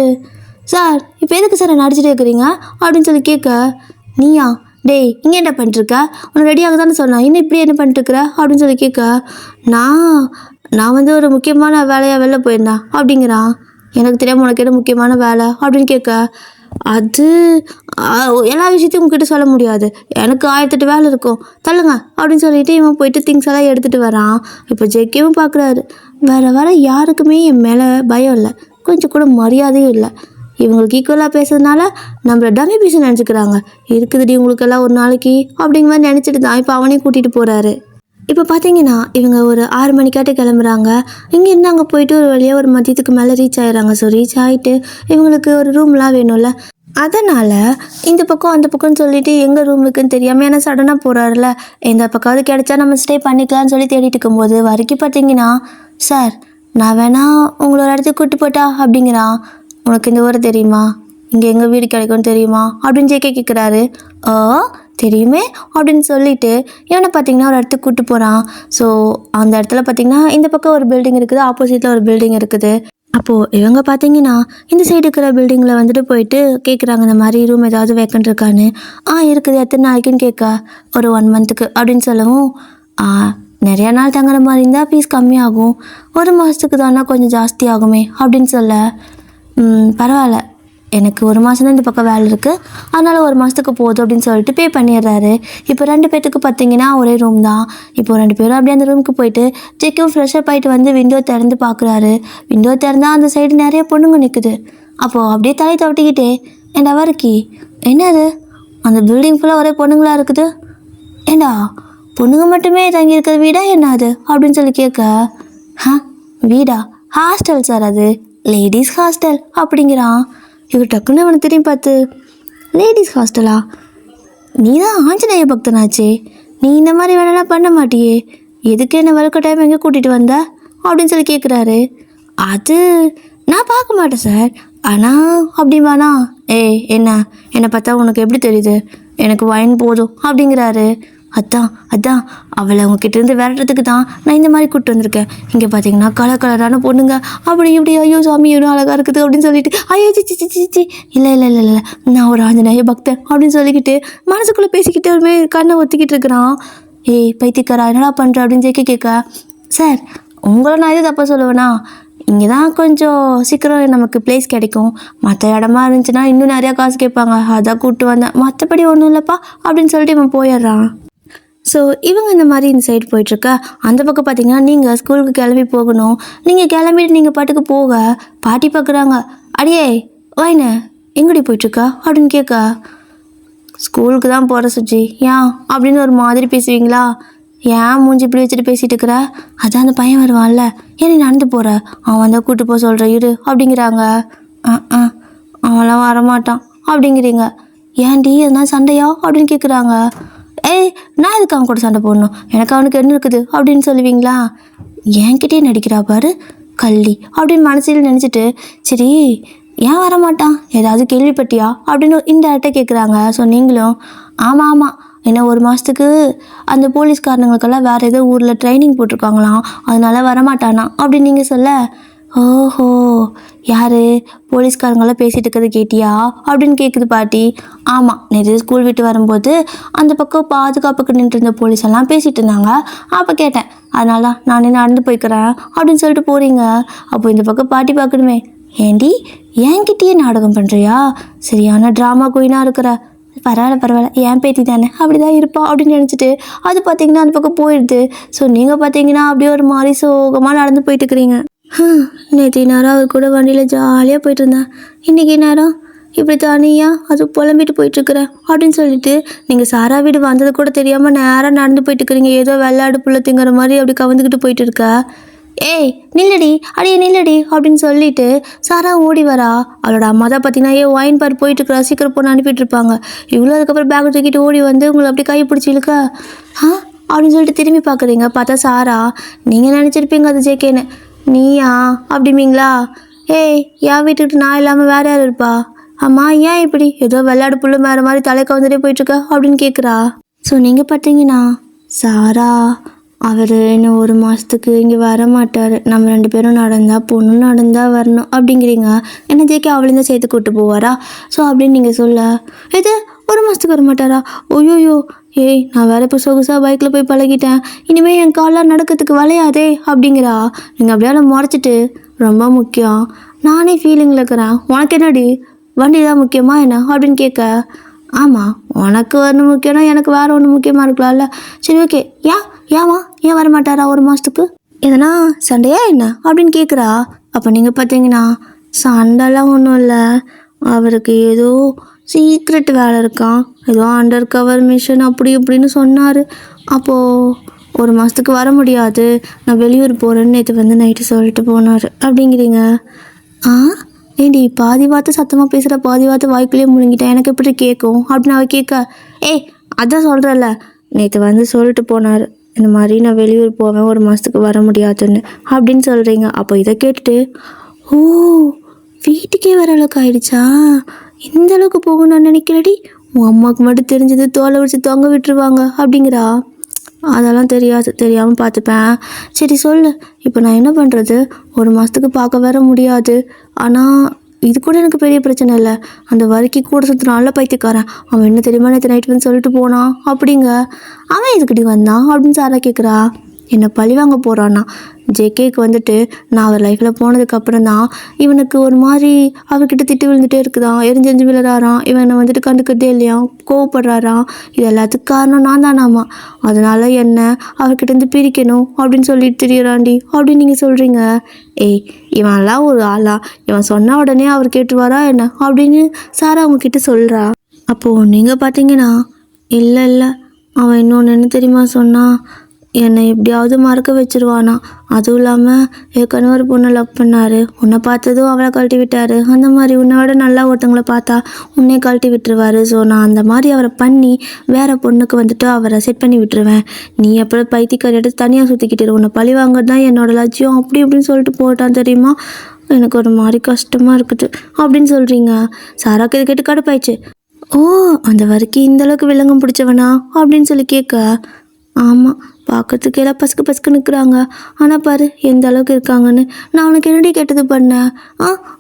சார் இப்போ எதுக்கு சார் என்ன அடிச்சுட்டே இருக்கிறீங்க அப்படின்னு சொல்லி கேட்க, நீயா டேய் இங்கே என்ன பண்ணிட்டுருக்க, உன்னை ரெடியாக தானே சொன்னேன், இன்னும் இப்படி என்ன பண்ணிட்டுருக்குற அப்படின்னு சொல்லி கேட்க, நான் நான் வந்து ஒரு முக்கியமான வேலையாக வெளில போயிருந்தேன் அப்படிங்கிறான். எனக்கு தெரியாமல் உனக்கு என்ன முக்கியமான வேலை அப்படின்னு கேட்க, அது எல்லா விஷயத்தையும் உங்ககிட்ட சொல்ல முடியாது, எனக்கு 1008 வேலை இருக்கும், தள்ளுங்க அப்படின்னு சொல்லிட்டு இவன் போயிட்டு திங்ஸ் எல்லாம் எடுத்துகிட்டு வரான். இப்போ ஜெக்கியும் பார்க்குறாரு, வர யாருக்குமே என் மேலே பயம் இல்லை, கொஞ்சம் கூட மரியாதையும் இல்லை. இவங்களுக்கு ஈக்குவலாக பேசுறதுனால நம்மளை டம்மி பீஸ் நினச்சிக்கிறாங்க. இருக்குதுடி உங்களுக்கெல்லாம் ஒரு நாளைக்கு அப்படிங்கிற மாதிரி நினச்சிட்டு தான் இப்போ அவனையும் கூட்டிகிட்டு போகிறாரு. இப்போ பார்த்தீங்கன்னா இவங்க ஒரு 6 மணிக்காட்டு கிளம்புறாங்க. இங்கேருந்து அங்கே போயிட்டு ஒரு வழியாக ஒரு மதியத்துக்கு மேலே ரீச் ஆகிடுறாங்க. ஸோ ரீச் ஆகிட்டு இவங்களுக்கு ஒரு ரூம்லாம் வேணும்ல, அதனால் இந்த பக்கம் அந்த பக்கம்னு சொல்லிட்டு எங்கே ரூம் இருக்குன்னு தெரியாமல் ஏன்னா சடனாக போகிறாருல, எந்த பக்கமாவது கிடைச்சா நம்ம ஸ்டே பண்ணிக்கலாம்னு சொல்லி தேடிட்டு இருக்கும்போது வரைக்கும் பார்த்தீங்கன்னா, சார் நான் வேணா உங்களோட இடத்துக்கு கூப்பிட்டு போட்டா அப்படிங்கிறான். உனக்கு இந்த ஊரை தெரியுமா, இங்கே எங்கள் வீடு கிடைக்கும்னு தெரியுமா அப்படின்னு ஜேகே கேட்குறாரு. தெரியுமே அப்படின்னு சொல்லிட்டு இவனை பார்த்தீங்கன்னா ஒரு இடத்துக்கு கூப்பிட்டு போகிறான். ஸோ அந்த இடத்துல பார்த்தீங்கன்னா இந்த பக்கம் ஒரு பில்டிங் இருக்குது, ஆப்போசிட்டில் ஒரு பில்டிங் இருக்குது. அப்போது இவங்க பார்த்தீங்கன்னா இந்த சைடு இருக்கிற பில்டிங்கில் வந்துட்டு போயிட்டு கேட்குறாங்க, இந்த மாதிரி ரூம் ஏதாவது வேக்கண்ட் இருக்கான்னு. இருக்குது, எத்தனை நாளைக்குன்னு கேட்க, ஒரு 1 மந்த்துக்கு அப்படின்னு சொல்லவும், நிறையா நாள் தங்குற மாதிரி இருந்தால் ஃபீஸ் கம்மியாகும், 1 மாதத்துக்கு தானே கொஞ்சம் ஜாஸ்தி ஆகுமே அப்படின்னு சொல்ல, பரவாயில்ல எனக்கு 1 மாதம் தான் இந்த பக்கம் வேலை இருக்குது, அதனால் 1 மாதத்துக்கு போதும் அப்படின்னு சொல்லிட்டு பே பண்ணிடுறாரு. இப்போ 2 பேர்த்துக்கு பார்த்தீங்கன்னா ஒரே ரூம் தான். இப்போ 2 பேரும் அப்படியே அந்த ரூமுக்கு போயிட்டு ஜெக்கும் ஃப்ரெஷ்ஷப் ஆகிட்டு வந்து விண்டோ திறந்து பார்க்குறாரு. விண்டோ திறந்தால் அந்த சைடு நிறைய பொண்ணுங்க நிற்குது. அப்போது அப்படியே தலை தவட்டிக்கிட்டே, ஏண்டா வர்க்கி என்னது அந்த பில்டிங் ஃபுல்லாக ஒரே பொண்ணுங்களாக இருக்குது, ஏண்டா பொண்ணுங்க மட்டுமே தங்கியிருக்கிற வீடா என்ன அது அப்படின்னு சொல்லி கேட்க, வீடா, ஹாஸ்டல் சார், அது லேடிஸ் ஹாஸ்டல் அப்படிங்கிறான். இவர் டக்குன்னு அவனை திரும்பி பார்த்து, லேடிஸ் ஹாஸ்டலா, நீ தான் ஆஞ்சநேய பக்தனாச்சே, நீ இந்த மாதிரி வேலைலாம் பண்ண மாட்டியே, எதுக்கு என்ன வழுக்க டைம் எங்கே கூட்டிகிட்டு வந்த அப்படின்னு சொல்லி கேட்குறாரு. அது நான் பார்க்க மாட்டேன் சார், ஆனால் அப்படிம்பானா, என்னை பார்த்தா உனக்கு எப்படி தெரியுது, எனக்கு வைன் போதும் அப்படிங்கிறாரு. அதான் அவளை உங்ககிட்டேருந்து விரட்டுறதுக்கு தான் நான் இந்த மாதிரி கூப்பிட்டு வந்திருக்கேன். இங்கே பார்த்தீங்கன்னா கலரான பொண்ணுங்க அப்படி இப்படி, ஐயோ சாமி இன்னும் அழகாக இருக்குது அப்படின்னு சொல்லிட்டு, ஐயோ சிச்சி இல்லை நான் ஒரு ஆஞ்சநேய பக்தன் அப்படின்னு சொல்லிக்கிட்டு மனசுக்குள்ளே பேசிக்கிட்டு ஒருமே கண்ணை ஒத்திக்கிட்டு இருக்கிறான். பைத்தியக்காரா என்னடா பண்ணுற அப்படின்னு கேட்க, சார் உங்களை நான் எது தப்பாக சொல்லுவேனா, இங்கே தான் கொஞ்சம் சீக்கிரம் நமக்கு பிளேஸ் கிடைக்கும், மற்ற இடமா இருந்துச்சுன்னா இன்னும் நிறையா காசு கேட்பாங்க, அதான் கூப்பிட்டு வந்தேன், மற்றபடி ஒன்றும் இல்லைப்பா அப்படின்னு சொல்லிட்டு இவன் போயிடுறான். ஸோ இவங்க இந்த மாதிரி இந்த சைடு போயிட்டுருக்கா. அந்த பக்கம் பார்த்தீங்கன்னா நீங்கள் ஸ்கூலுக்கு கிளம்பி போகணும். நீங்கள் கிளம்பிட்டு நீங்கள் பாட்டுக்கு போக பாட்டி பார்க்குறாங்க. அடியே வாயின எங்கடி போயிட்டுருக்கா அப்படின்னு கேட்க, ஸ்கூலுக்கு தான் போகிற சுஜி, ஏன் அப்படின்னு ஒரு மாதிரி பேசுவீங்களா, ஏன் மூஞ்சி இப்படி வச்சுட்டு பேசிகிட்டு இருக்கிற, அதான் அந்த பையன் வருவான்ல, ஏன் நீ நடந்து போகிற, அவன் வந்தால் கூப்பிட்டு போக சொல்கிற இரு அப்படிங்கிறாங்க. அவன்லாம் வரமாட்டான் அப்படிங்கிறீங்க, ஏன்டி எதுனா சண்டையா அப்படின்னு கேட்குறாங்க. நான் எதுக்கு அவன் கூட சண்டை போடணும், எனக்கு அவனுக்கு என்ன இருக்குது அப்படின்னு சொல்லுவீங்களா, என்கிட்டே நடிக்கிறா பாரு கள்ளி அப்படின்னு மனசில் நினச்சிட்டு, சரி ஏன் வரமாட்டான் ஏதாவது கேள்விப்பட்டியா அப்படின்னு இன்டெரக்டாக கேட்குறாங்க. ஸோ நீங்களும் ஆமாம் ஏன்னா 1 மாதத்துக்கு அந்த போலீஸ்காரனுங்களுக்கெல்லாம் வேறு ஏதோ ஊரில் ட்ரைனிங் போட்டிருக்காங்களாம், அதனால வரமாட்டானா அப்படின்னு நீங்கள் சொல்ல, ஓஹோ யார் போலீஸ்காரங்களாம் பேசிகிட்டு இருக்கிறது கேட்டியா அப்படின்னு கேட்குது பாட்டி. ஆமாம் நேற்று ஸ்கூல் விட்டு வரும்போது அந்த பக்கம் பாதுகாப்புக்கு நின்றுருந்த போலீஸ் எல்லாம் பேசிகிட்டு இருந்தாங்க, அப்போ கேட்டேன், அதனால தான் நானே நடந்து போய்க்கிறேன் அப்படின்னு சொல்லிட்டு போகிறீங்க. அப்போ இந்த பக்கம் பாட்டி பார்க்கணுமே, ஏண்டி என்கிட்டயே நாடகம் பண்ணுறியா, சரியான ட்ராமா குயினாக இருக்கிற, பரவாயில்ல ஏன் பேத்தி தானே அப்படி தான் இருப்பா அப்படின்னு நினச்சிட்டு அது பார்த்தீங்கன்னா அந்த பக்கம் போயிடுது. ஸோ நீங்கள் பார்த்தீங்கன்னா அப்படியே ஒரு மாதிரி சோகமாக நடந்து போயிட்டு இருக்கிறீங்க. நேற்று நேரம் அவர் கூட வண்டியில் ஜாலியாக போயிட்டு இருந்தேன், இன்றைக்கி நேரம் இப்படி தனியாக அது புலம்பிட்டு போயிட்டுருக்குறேன் அப்படின்னு சொல்லிட்டு நீங்கள் சாரா வீடு வந்தது கூட தெரியாமல் நேராக நடந்து போயிட்டுருக்குறீங்க. ஏதோ வெள்ளாடு புள்ள திங்குற மாதிரி அப்படி கவர்ந்துக்கிட்டு போயிட்டு இருக்க. நில்லடி நில்லடி அப்படின்னு சொல்லிட்டு சாரா ஓடி வரா. அவளோட அம்மா தான் பார்த்தீங்கன்னா ஒயின் பார் போயிட்டுருக்குறா, சீக்கிரம் பொண்ணு அனுப்பிட்டு இருப்பாங்க. இவ்வளோ அதுக்கப்புறம் பேக் தூக்கிட்டு ஓடி வந்து உங்களை அப்படி கை பிடிச்சி இழுக்க அப்படின்னு சொல்லிட்டு திரும்பி பார்க்குறீங்க. பார்த்தா சாரா, நீங்கள் நினச்சிருப்பீங்க அது ஜேகேன்னு, நீயா அப்படிமீங்களா, என் வீட்டுக்கிட்ட நான் இல்லாமல் வேறு யார் இருப்பா, அம்மா ஏன் இப்படி ஏதோ விளையாடு புள்ள வேறு மாதிரி தலை கவுந்துட்டே போயிட்டுருக்க அப்படின்னு கேட்குறா. ஸோ நீங்கள் பார்த்தீங்கன்னா சாரா அவர் இன்னும் 1 மாதத்துக்கு இங்கே வர மாட்டார், நம்ம 2 பேரும் நடந்தால் பொண்ணும் நடந்தால் வரணும் அப்படிங்கிறீங்க. என்ன ஜேகே அவளையும் தான் சேர்த்து கூப்பிட்டு போவாரா, ஸோ அப்படின்னு நீங்கள் சொல்ல, இது ஒரு மாதத்துக்கு வர மாட்டாரா? ஐயோயோ! ஏய் நான் வேற இப்போ சொகுசாக பைக்கில் போய் பழகிட்டேன், இனிமேல் என் கால்லாம் நடக்கிறதுக்கு வளையாதே அப்படிங்கிறா. நீங்கள் அப்படியே முறைச்சிட்டு, ரொம்ப முக்கியம், நானே ஃபீலிங்கில் இருக்கிறேன், உனக்கு என்னடி வண்டி தான் முக்கியமா என்ன அப்படின்னு கேட்க. ஆமாம், உனக்கு ஒன்று முக்கியம்னா எனக்கு வேறு ஒன்று முக்கியமாக இருக்கலாம்ல. சரி ஓகே, ஏமா ஏன் வர மாட்டாரா ஒரு மாதத்துக்கு? எதனா சண்டையா என்ன அப்படின்னு கேட்குறா. அப்போ நீங்கள் பார்த்தீங்கன்னா சண்டைலாம் ஒன்றும் இல்லை, அவருக்கு ஏதோ சீக்ரெட் வேலை இருக்கான், ஏதோ அண்டர் கவர் மிஷன் அப்படி இப்படின்னு சொன்னார். அப்போது ஒரு மாதத்துக்கு வர முடியாது, நான் வெளியூர் போகிறேன்னு நேற்று நைட்டு சொல்லிட்டு போனார் அப்படிங்கிறீங்க. ஆ ஏண்டி பாதி வார்த்தை சத்தமாக பேசுகிற, பாதி வார்த்தை வாய்க்குள்ளேயே முழுங்கிட்டேன், எனக்கு எப்படி கேட்கும் அப்படின்னு அவ கேட்க. ஏய் அதான் சொல்கிறல்ல, நேற்று சொல்லிட்டு போனார், இந்த மாதிரி நான் வெளியூர் போவேன், ஒரு மாதத்துக்கு வர முடியாதுன்னு அப்படின்னு சொல்கிறீங்க. அப்போ இதை கேட்டுட்டு, ஓ வீட்டுக்கே வர அளவுக்கு ஆயிடுச்சா, இந்த அளவுக்கு போகும் நான் நினைக்கிறடி, உன் அம்மாவுக்கு மட்டும் தெரிஞ்சது தோலை வச்சு தொங்க விட்டுருவாங்க அப்படிங்கிறா. அதெல்லாம் தெரியாது, தெரியாமல் பார்த்துப்பேன். சரி சொல்லு, இப்போ நான் என்ன பண்ணுறது, ஒரு மாதத்துக்கு பார்க்க வர முடியாது, ஆனால் இது கூட எனக்கு பெரிய பிரச்சனை இல்லை, அந்த வரிக்கு கூட சுற்று நல்ல பைத்தியக்காரன், அவன் என்ன தெரியுமா நேற்று நைட்டு சொல்லிட்டு போனான் அப்படிங்க. அவன் எதுக்கிட்டி வந்தான் அப்படின்னு சாரா கேட்குறா. என்னை பழி வாங்க போகிறான்னா. ஜேகேக்கு நான் அவர் லைஃப்பில் போனதுக்கப்புறம் தான் இவனுக்கு ஒரு மாதிரி அவர்கிட்ட திட்டு விழுந்துகிட்டே இருக்குதான், எரிஞ்செஞ்சு விழுறாராம், இவனை கண்டுக்கிட்டே இல்லையா, கோவப்படுறாராம், இது எல்லாத்துக்கும் காரணம் நான் தானாமா, அதனால் என்ன அவர்கிட்ட பிரிக்கணும் அப்படின்னு சொல்லிட்டு திரியிறாண்டி அப்படின்னு நீங்கள் சொல்கிறீங்க. ஏய் இவன்லாம் ஒரு ஆளா, இவன் சொன்ன உடனே அவர் கேட்டுருவாரா என்ன அப்படின்னு சாரா அவங்கக்கிட்ட சொல்கிறா. அப்போது நீங்கள் பார்த்தீங்கன்னா, இல்லை அவன் இன்னொன்று என்ன தெரியுமா சொன்னான், என்னை எப்படியாவது மறக்க வச்சிருவானா, அதுவும் இல்லாமல் என் கணவர் பொண்ணை லவ் பண்ணார், உன்னை பார்த்ததும் அவளை கழட்டி விட்டார், அந்த மாதிரி உன்னை விட நல்லா ஒருத்தவங்களை பார்த்தா உன்னை கழட்டி விட்டுருவார், ஸோ நான் அந்த மாதிரி அவரை பண்ணி வேறு பொண்ணுக்கு அவரை செட் பண்ணி விட்டுருவேன், நீ அப்புறம் பைத்தியக்காரி எடுத்து தனியாக சுற்றிக்கிட்டு உன்னை பழி வாங்க தான் என்னோட லட்சியம் அப்படி இப்படின்னு சொல்லிட்டு போட்டான் தெரியுமா, எனக்கு ஒரு மாதிரி கஷ்டமாக இருக்குது அப்படின்னு சொல்கிறீங்க. சாராக்கு இது கேட்டு கடுப்பாயிடுச்சு. ஓ அந்த வரைக்கும் இந்தளவுக்கு விலங்கம் பிடிச்சவனா அப்படின்னு சொல்லி கேட்க. ஆமாம், பார்க்கறதுக்கு எல்லாம் பசுக்கு பசுக்கு நிற்கிறாங்க, ஆனால் பாரு எந்த அளவுக்கு இருக்காங்கன்னு, நான் அவனுக்கு என்னடி கெட்டது பண்ணேன்,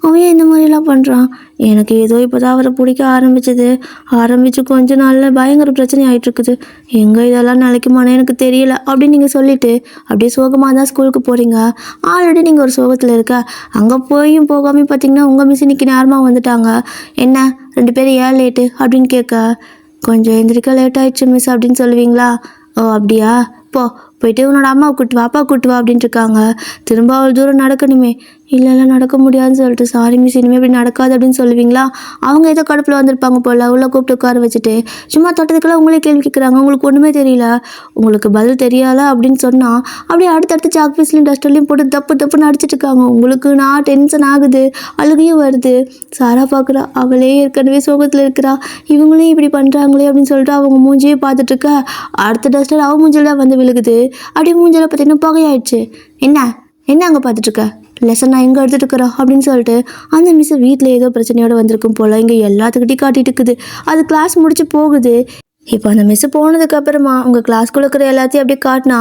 அவன் இந்த மாதிரிலாம் பண்ணுறான், எனக்கு ஏதோ இப்போ தான் அவரை பிடிக்க ஆரம்பித்து கொஞ்ச நாளில் பயங்கர பிரச்சனை ஆகிட்டுருக்குது, எங்கே இதெல்லாம் நிலைக்குமானே எனக்கு தெரியல அப்படின்னு நீங்கள் சொல்லிவிட்டு அப்படியே சோகமாக தான் ஸ்கூலுக்கு போகிறீங்க. ஆல்ரெடி நீங்கள் ஒரு சோகத்தில் இருக்க, அங்கே போகாமல் பார்த்தீங்கன்னா உங்கள் மிஸ் இன்னைக்கு நேரமாக வந்துட்டாங்க, என்ன 2 பேரும் ஏன் லேட்டு அப்படின்னு கேட்க. கொஞ்சம் எந்திரிக்க லேட் ஆகிடுச்சு மிஸ் அப்படின்னு சொல்லுவீங்களா. ஓ அப்படியா, போயிட்டு உன்னோட அம்மாவை கூட்டு வா, அப்பா கூட்டு வா அப்படின்ட்டு இருக்காங்க. திரும்ப அவ்வளோ தூரம் நடக்கணுமே, இல்லை நடக்க முடியாதுன்னு சொல்லிட்டு, சாரி மிஸ் இனிமேல் இப்படி நடக்காது அப்படின்னு சொல்லுவீங்களா. அவங்க ஏதோ கடுப்பில் வந்திருப்பாங்க போல், உள்ள கூப்பிட்டு உட்கார வச்சுட்டு சும்மா தொட்டதுக்கெல்லாம் உங்களே கேள்வி கேட்குறாங்க, உங்களுக்கு ஒன்றுமே தெரியல, உங்களுக்கு பதில் தெரியாதா அப்படின்னு சொன்னால் அப்படியே அடுத்தடுத்து சாக் பீஸ்லையும் டஸ்டர்லையும் போட்டு தப்புன்னு அடிச்சிட்டு இருக்காங்க. உங்களுக்கு நான் டென்ஷன் ஆகுது, அழுகையும் வருது. சாரா பார்க்குறா, அவளே ஏற்கனவே சோகத்தில் இருக்கிறா, இவங்களையும் இப்படி பண்ணுறாங்களே அப்படின்னு சொல்லிட்டு அவங்க மூஞ்சியே பார்த்துட்டு இருக்க, அடுத்த டஸ்டர் அவன் மூஞ்சில் தான் விழுகுது. அப்படியே மூஞ்சில் பார்த்தீங்கன்னா புகையாயிடுச்சு. என்ன அங்கே பார்த்துட்ருக்க, லெசன் நான் எங்கே எடுத்துகிட்டு இருக்கிறோம் அப்படின்னு சொல்லிட்டு அந்த மிஸ் வீட்டில் ஏதோ பிரச்சனையோடு வந்திருக்கும் போல் இங்கே எல்லாத்துக்கிட்டையும் காட்டிகிட்டு இருக்குது. அது கிளாஸ் முடிச்சு போகுது. இப்போ அந்த மிஸ்ஸு போனதுக்கப்புறமா உங்கள் கிளாஸ்க்குள்ள இருக்கிற எல்லாத்தையும் அப்படியே காட்டினா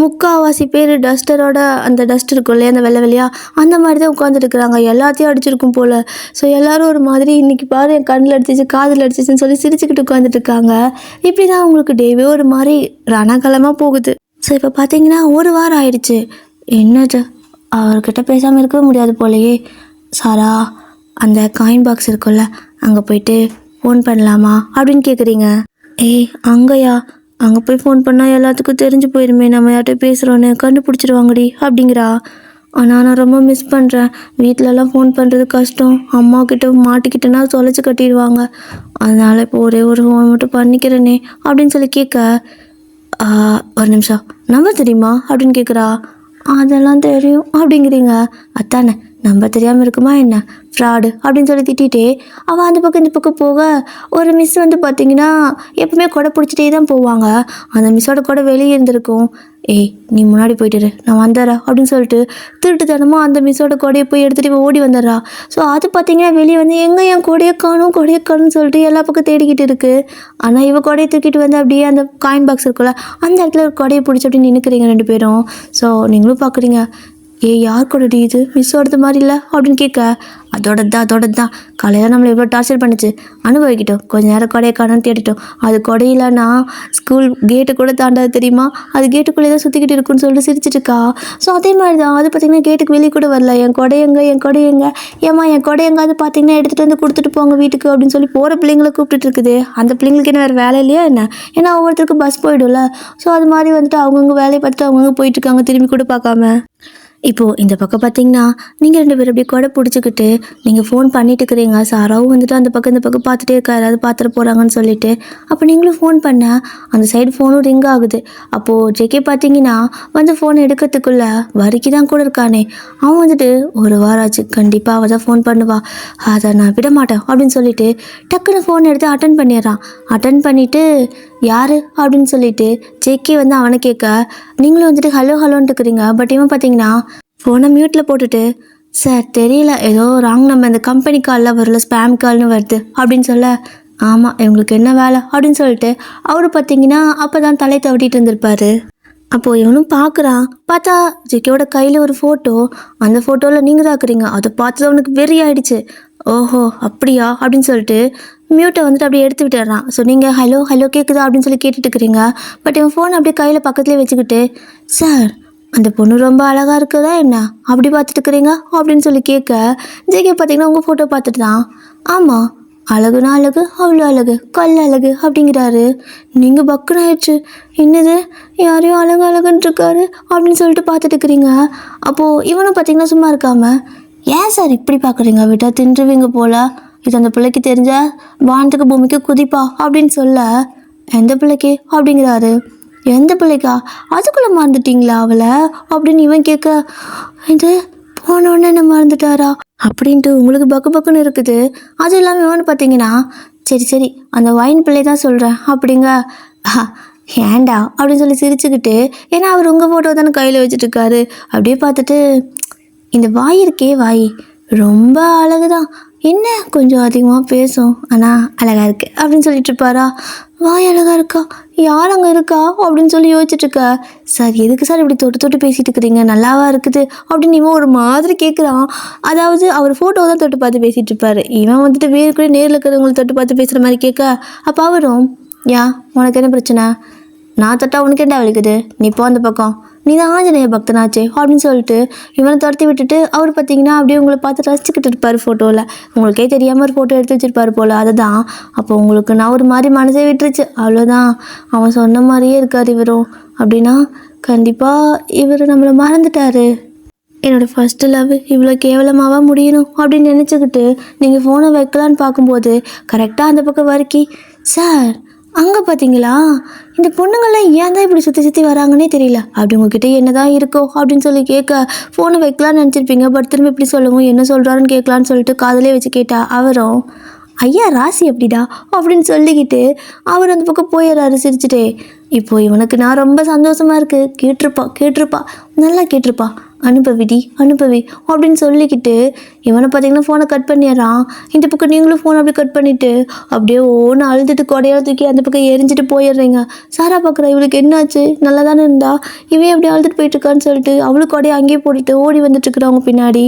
முக்கால்வாசி பேர் டஸ்டரோட அந்த டஸ்ட் இருக்கும் இல்லையா, அந்த வெள்ளையாக அந்த மாதிரி தான் உட்காந்துருக்குறாங்க, எல்லாத்தையும் அடிச்சிருக்கும் போல். ஸோ எல்லோரும் ஒரு மாதிரி இன்றைக்கி பாரு என் கண்ணில் அடிச்சிச்சு காதில் அடிச்சிச்சுன்னு சொல்லி சிரிச்சுக்கிட்டு உட்காந்துட்டு இருக்காங்க. இப்படி தான் உங்களுக்கு டேவே ஒரு மாதிரி ரணகலமாக போகுது. ஸோ இப்போ பார்த்தீங்கன்னா 1 வாரம் ஆயிடுச்சு. என்னது, அவர்கிட்ட பேசாமல் இருக்கவே முடியாது போலையே. சாரா, அந்த காயின் பாக்ஸ் இருக்குல்ல, அங்கே போயிட்டு ஃபோன் பண்ணலாமா அப்படின்னு கேட்குறீங்க. ஏய் அங்கேயா, அங்கே போய் ஃபோன் பண்ணால் எல்லாத்துக்கும் தெரிஞ்சு போயிருமே நம்ம யார்கிட்ட பேசுகிறோன்னு, கண்டுபிடிச்சிடுவாங்கடி அப்படிங்கிறா. ஆனால் நான் ரொம்ப மிஸ் பண்ணுறேன், வீட்டிலலாம் ஃபோன் பண்ணுறது கஷ்டம், அம்மாக்கிட்ட மாட்டிக்கிட்டேன்னா தொலைச்சி கட்டிடுவாங்க, அதனால் இப்போ ஒரே ஒரு ஃபோன் மட்டும் பண்ணிக்கிறேனே அப்படின்னு சொல்லி கேட்க. ஒரு நிமிஷம், நம்பர் தெரியுமா அப்படின்னு கேட்குறா. அதெல்லாம் தெரியும் அப்படிங்கிறீங்க. அத்தானே நம்பர் தெரியாமல் இருக்குமா என்ன, ஃப்ராடு அப்படின்னு சொல்லி திட்டிகிட்டே அவள் அந்த பக்கம் இந்த பக்கம் போக, ஒரு மிஸ் பார்த்தீங்கன்னா எப்பவுமே கொடை பிடிச்சிட்டே தான் போவாங்க. அந்த மிஸ்ஸோட கொடை வெளியே இருந்திருக்கும். ஏய் நீ முன்னாடி போயிட்டுரு, நான் வந்துடுறேன் அப்படின்னு சொல்லிட்டு திருட்டுத்தனமாக அந்த மிஸ்ஸோட கொடையை போய் எடுத்துகிட்டு ஓடி வந்துடுறா. ஸோ அது பார்த்தீங்கன்னா வெளியே எங்கே என் கொடையை காணும்னு சொல்லிட்டு எல்லா பக்கம் தேடிக்கிட்டு இருக்குது. ஆனால் இவ கொடையை தூக்கிட்டு அப்படியே அந்த காயின் பாக்ஸ் இருக்குல்ல, அந்த இடத்துல ஒரு கொடையை பிடிச்சி அப்படி நின்றுக்கிறீங்க 2 பேரும். ஸோ நீங்களும் பார்க்குறீங்க, யார் கூடடி இது மிஸ்ஸோடது மாதிரி இல்லை அப்படின்னு கேட்க, அதோட தான் காலையில் நம்மளை எவ்வளோ டார்ச்சர் பண்ணுச்சு, அனுபவிக்கிட்டோம். கொஞ்ச நேரம் கொடையை காணான்னு தேடிட்டோம். அது கொடையிலனா ஸ்கூல் கேட்டு கூட தாண்டாது தெரியுமா, அது கேட்டுக்குள்ளே தான் சுற்றிக்கிட்டு இருக்குன்னு சொல்லிட்டு சிரிச்சிட்டு இருக்கா. ஸோ அதே மாதிரி தான் அது பார்த்திங்கன்னா கேட்டுக்கு வெளியே கூட வரல. என் கொடையங்க ஏம்மா என் கொடையங்க அது பார்த்திங்கன்னா எடுத்துகிட்டு வந்து கொடுத்துட்டு போங்க வீட்டுக்கு அப்படின்னு சொல்லி போகிற பிள்ளைங்களை கூப்பிட்டுட்டு இருக்குது. அந்த பிள்ளைங்களுக்கு என்ன வேறு வேலை இல்லையா என்ன? ஏன்னா ஒவ்வொருத்தருக்கும் பஸ் போயிடும்ல. ஸோ அது மாதிரி வந்துட்டு அவங்கவுங்க வேலையை பார்த்துட்டு அவங்கவுங்க போயிட்டுருக்காங்க, திரும்பி கூட பார்க்காம. இப்போது இந்த பக்கம் பார்த்தீங்கன்னா நீங்கள் 2 பேரும் அப்படியே கொடை பிடிச்சிக்கிட்டு நீங்கள் ஃபோன் பண்ணிட்டு இருக்கிறீங்க. சாராவும் வந்துட்டு அந்த பக்கம் இந்த பக்கம் பார்த்துட்டே இருக்கா, யாராவது பார்த்துட்டு போகிறாங்கன்னு சொல்லிட்டு. அப்போ நீங்களும் ஃபோன் பண்ண அந்த சைடு ஃபோனும் ரிங் ஆகுது. அப்போது ஜெகே பார்த்தீங்கன்னா வந்து ஃபோன் எடுக்கிறதுக்குள்ளே வரிக்கி தான் கூட இருக்கானே, அவன் வந்துட்டு ஒரு வாரம் ஆச்சு, கண்டிப்பாக அவள் தான் ஃபோன் பண்ணுவா, அதை நான் விட மாட்டேன் அப்படின்னு சொல்லிட்டு டக்குன்னு ஃபோன் எடுத்து அட்டன் பண்ணிடுறான். அட்டன் பண்ணிவிட்டு யார் அப்படின்னு சொல்லிட்டு ஜேகே வந்து அவனை கேட்க, நீங்களும் வந்துட்டு ஹலோன்ட்டு இருக்கிறீங்க. பட் இவன் பார்த்தீங்கன்னா ஃபோனை மியூட்டில் போட்டுட்டு, சார் தெரியல, ஏதோ ராங் நம்ம இந்த கம்பெனி காலில் வரல, ஸ்பேம் கால்னு வருது அப்படின்னு சொல்ல, ஆமாம் இவங்களுக்கு என்ன வேலை அப்படின்னு சொல்லிட்டு அவரு பார்த்தீங்கன்னா அப்போ தான் தலை தவட்டிட்டு இருந்திருப்பாரு. அப்போது இவனும் பார்க்குறான். பார்த்தா ஜெகேயோட கையில் ஒரு ஃபோட்டோ, அந்த ஃபோட்டோவில் நீங்கள் தான் இருக்கிறீங்க. அதை பார்த்தது அவனுக்கு வெறி ஆயிடுச்சு. ஓஹோ அப்படியா அப்படின்னு சொல்லிட்டு மியூட்டை வந்துட்டு அப்படியே எடுத்து விட்டுறான். ஸோ நீங்கள் ஹலோ கேட்குதா அப்படின்னு சொல்லி கேட்டுட்டு இருக்கிறீங்க. பட் இவன் ஃபோன் அப்படியே கையில் பக்கத்துலேயே வச்சுக்கிட்டு, சார் அந்த பொண்ணு ரொம்ப அழகாக இருக்குதா என்ன அப்படி பார்த்துட்டு இருக்கிறீங்க அப்படின்னு சொல்லி கேட்க, ஜெகே பார்த்தீங்கன்னா உங்கள் ஃபோட்டோ பார்த்துட்டு தான், ஆமாம் அழகுனா அழகு, அவ்வளோ அழகு, கல் அழகு அப்படிங்கிறாரு. நீங்கள் பக்குன்னு ஆயிடுச்சு, என்னது யாரையும் அழகுன்ட்டு இருக்காரு அப்படின்னு சொல்லிட்டு பார்த்துட்டு இருக்கிறீங்க. அப்போது இவனும் பார்த்தீங்கன்னா சும்மா இருக்காம, ஏன் சார் இப்படி பார்க்குறீங்க, விட்டா தின்றுவீங்க போல, இது அந்த பிள்ளைக்கு தெரிஞ்ச வானத்துக்கு பூமிக்கு குதிப்பா அப்படின்னு சொல்ல, எந்த பிள்ளைக்கு அப்படிங்கிறாரு. எந்த பிள்ளைக்கா, அதுக்குள்ளே மறந்துட்டீங்களா அவளை அப்படின்னு இவன் கேட்க, இது போனோடனே என்ன மறந்துட்டாரா அப்படின்ட்டு உங்களுக்கு பக்குன்னு இருக்குது. அது இல்லாமல் இவனு பார்த்தீங்கன்னா, சரி அந்த வைன் பிள்ளை தான் சொல்கிறேன் அப்படிங்க, ஏண்டா அப்படின்னு சொல்லி சிரிச்சுக்கிட்டு, ஏன்னா அவர் உங்கள் ஃபோட்டோ தானே கையில் வச்சுட்ருக்காரு. அப்படியே பார்த்துட்டு, இந்த வாய் இருக்கே வாய் ரொம்ப அழகுதான், என்ன கொஞ்சம் அதிகமாக பேசும் ஆனால் அழகாக இருக்குது அப்படின்னு சொல்லிட்டு இருப்பாரா. வாய் அழகாக இருக்கா, யார் அங்கே இருக்கா அப்படின்னு சொல்லி யோசிச்சுட்ருக்கா. சார் எதுக்கு சார் இப்படி தொட்டு பேசிகிட்டு இருக்கிறீங்க, நல்லாவா இருக்குது அப்படின்னு இவன் ஒரு மாதிரி கேட்குறான். அதாவது அவர் ஃபோட்டோ தான் தொட்டு பார்த்து பேசிகிட்டு இருப்பார், இவன் வந்துட்டு வேறு கூட நேரில் இருக்கிறவங்களை தொட்டு பார்த்து பேசுகிற மாதிரி கேட்க, அப்போ அவரும், உனக்கு என்ன பிரச்சனை, நான் தொட்டா உனக்கு என்ன வலிக்குது, நீ போ அந்த பக்கம், நீ தான் ஆஞ்சநேய பக்தனாச்சே அப்படின்னு சொல்லிட்டு இவனை துரத்தி விட்டுட்டு அவர் பார்த்தீங்கன்னா அப்படியே உங்களை பார்த்து ரசிச்சுக்கிட்டு இருப்பார் ஃபோட்டோவில். உங்களுக்கே தெரியாமல் ஒரு ஃபோட்டோ எடுத்து வச்சுருப்பார் போல். அதுதான் அப்போ உங்களுக்கு நான் ஒரு மாதிரி மனசே விட்டுருச்சு, அவ்வளோதான். அவன் சொன்ன மாதிரியே இருக்கார் இவரும் அப்படின்னா கண்டிப்பாக இவர் நம்மளை மறந்துட்டார். என்னோடய ஃபஸ்ட்டு லவ் இவ்வளோ கேவலமாகவா முடியணும் அப்படின்னு நினச்சிக்கிட்டு நீங்கள் ஃபோனை வைக்கலான்னு பார்க்கும்போது கரெக்டாக அந்த பக்கம் வரைக்கி, சார் அங்கே பார்த்தீங்களா இந்த பொண்ணுங்கள்லாம் ஏன் தான் இப்படி சுற்றி வராங்கன்னே தெரியல, அப்படி உங்ககிட்ட என்ன தான் இருக்கோ அப்படின்னு சொல்லி கேட்க, ஃபோனை வைக்கலான்னு நினச்சிருப்பீங்க, பட் திரும்ப இப்படி சொல்லுவோம் என்ன சொல்கிறாருன்னு கேட்கலான்னு சொல்லிட்டு காதலே வச்சு கேட்டா அவரும், ஐயா ராசி எப்படிடா அப்படின்னு சொல்லிக்கிட்டு அவர் அந்த பக்கம் போயிடுறாரு சிரிச்சுட்டே. இப்போது இவனுக்கு நான் ரொம்ப சந்தோஷமாக இருக்குது, கேட்டிருப்பா நல்லா கேட்டிருப்பா, அனுபவி அப்படின்னு சொல்லிக்கிட்டு இவனை பார்த்தீங்கன்னா ஃபோனை கட் பண்ணிடுறான். இந்த பக்கம் நீங்களும் ஃபோனை அப்படியே கட் பண்ணிவிட்டு அப்படியே ஒன்று அழுதுட்டு கொடையால் தூக்கி அந்த பக்கம் எரிஞ்சிட்டு போயிடுறீங்க. சாரா பார்க்குறா, இவளுக்கு என்னாச்சு, நல்லா தானே இருந்தா, இவன் அப்படியே அழுதுட்டு போயிட்டுருக்கான்னு சொல்லிட்டு அவளுக்கு கொடையை அங்கேயே போட்டுட்டு ஓடி வந்துட்டுருக்குறவங்க பின்னாடி.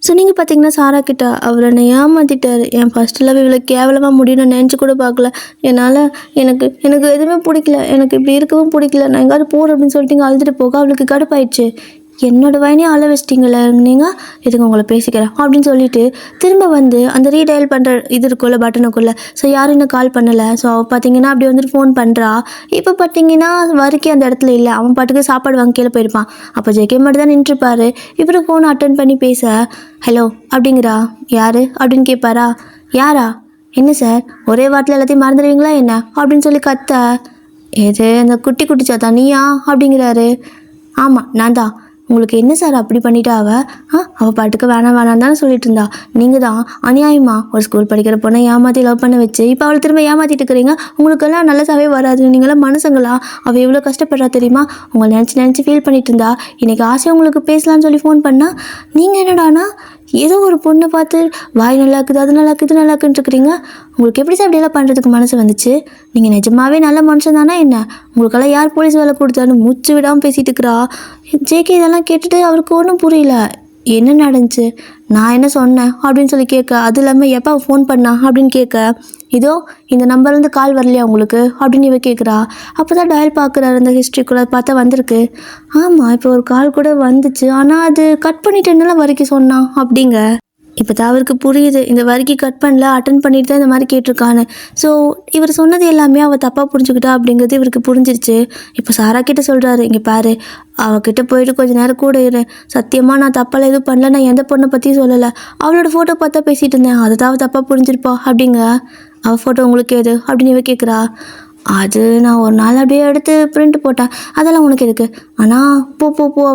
ஸோ நீங்கள் பார்த்தீங்கன்னா சாரா கிட்ட அவர் என்னை ஏமாற்றிட்டார், என் ஃபஸ்ட்டு லவ் இவ்வளோ கேவலமாக முடியும்னு நினச்சி கூட பார்க்கல, என்னால் எனக்கு எதுவுமே பிடிக்கல, எனக்கு இப்படி இருக்கவும் பிடிக்கல, நான் எங்கேயாவது போகிறேன் அப்படின்னு சொல்லிட்டு இங்கே அழுதுட்டு போக அவளுக்கு கடுப்பாயிடுச்சு. என்னோடய வயனே அழ வச்சிட்டிங்கள நீங்கள், இதுக்கு உங்களை பேசிக்கிறேன் அப்படின்னு சொல்லிட்டு திரும்ப வந்து அந்த ரீடயல் பண்ணுற இது இருக்குள்ள பட்டனுக்குள்ளே. ஸோ யாரும் இன்னும் கால் பண்ணலை. ஸோ அவள் பார்த்தீங்கன்னா அப்படி வந்துட்டு ஃபோன் பண்ணுறா. இப்போ பார்த்தீங்கன்னா வரைக்கும் அந்த இடத்துல இல்லை, அவன் பாட்டுக்கு சாப்பாடு வாங்க கீழே போயிருப்பான். அப்போ ஜெகே மட்டும் தான் நின்றுருப்பாரு. இவரு ஃபோன் அட்டன் பண்ணி பேச, ஹலோ அப்படிங்கிறா, யார் அப்படின்னு கேட்பாரா. யாரா, என்ன சார் ஒரே வாட்டில் எல்லாத்தையும் மறந்துடுவீங்களா என்ன அப்படின்னு சொல்லி கத்த, எது அந்த குட்டி சாத்தா நீயா அப்படிங்கிறாரு. ஆமாம் நான் தான், உங்களுக்கு என்ன சார் அப்படி பண்ணிட்டா அவள் பாட்டுக்கு வேணாம் தானே சொல்லிட்டு இருந்தா, நீங்கள் தான் அநியாயமா ஒரு ஸ்கூல் படிக்கிற பொண்ணை ஏமாற்றி லவ் பண்ண வச்சு இப்போ அவளை திரும்ப ஏமாற்றிட்டு இருக்கிறீங்க, உங்களுக்கெல்லாம் நல்லதாகவே வராது, நீங்களாம் மனுஷங்களா, அவள் எவ்வளோ கஷ்டப்படுறா தெரியுமா, உங்களை நினச்சி ஃபீல் பண்ணிட்டு இருந்தா, இன்றைக்கி ஆசை உங்களுக்கு பேசலான்னு சொல்லி ஃபோன் பண்ணால் நீங்கள் என்னடானா ஏதோ ஒரு பொண்ணை பார்த்து வாய் நல்லா இருக்குது, அது நல்லா இருக்குது, இது நல்லா இருக்குன்னு இருக்கிறீங்க. உங்களுக்கு எப்படி சார் அப்படியெல்லாம் பண்ணுறதுக்கு மனசு வந்துச்சு? நீங்கள் நிஜமாவே நல்ல மனுஷன் தானே என்ன? உங்களுக்கெல்லாம் யார் போலீஸ் வேலை கொடுத்தான்னு மூச்சு விடாமல் பேசிகிட்டு இருக்கிறா. ஜேகே இதெல்லாம் கேட்டுட்டு அவருக்கு ஒன்றும் புரியல. என்ன நடந்துச்சு, நான் என்ன சொன்னேன் அப்படின்னு சொல்லி கேட்க, அது இல்லாமல் எப்போ ஃபோன் பண்ணா அப்படின்னு கேட்க, இதோ இந்த நம்பர்லேருந்து கால் வரலையா உங்களுக்கு அப்படின்னு இவ கேட்குறா. அப்போ தான் டயல் பார்க்குறாரு, அந்த ஹிஸ்ட்ரிக்குள்ளே பார்த்தா வந்திருக்கு. ஆமாம், இப்போ ஒரு கால் கூட வந்துச்சு, ஆனால் அது கட் பண்ணிட்டேன்னெல்லாம் வரைக்கும் சொன்னான் அப்படிங்க. இப்போ தான் அவருக்கு புரியுது, இந்த வரைக்கும் கட் பண்ணல, அட்டன் பண்ணிட்டு தான் இந்த மாதிரி கேட்டிருக்கான்னு. ஸோ இவர் சொன்னது எல்லாமே அவள் தப்பாக புரிஞ்சுக்கிட்டா அப்படிங்கிறது இவருக்கு புரிஞ்சிருச்சு. இப்போ சாரா கிட்ட சொல்கிறாரு, இங்கே பாரு, அவகிட்ட போயிட்டு கொஞ்சம் நேரம் கூட இரு. சத்தியமாக நான் தப்பால் எதுவும் பண்ணல, நான் எந்த பொண்ணை பற்றியும் சொல்லலை. அவளோட ஃபோட்டோ பார்த்தா பேசிகிட்டு இருந்தேன், அதை தான் அவள் தப்பாக புரிஞ்சிருப்பா அப்படிங்க. அவள் ஃபோட்டோ உங்களுக்கு எது அப்படின்னு இவ கேட்குறா. அது நான் ஒரு நாள் அப்படியே எடுத்து பிரிண்ட் போட்டேன், அதெல்லாம் உனக்கு எதுக்கு? ஆனால் போ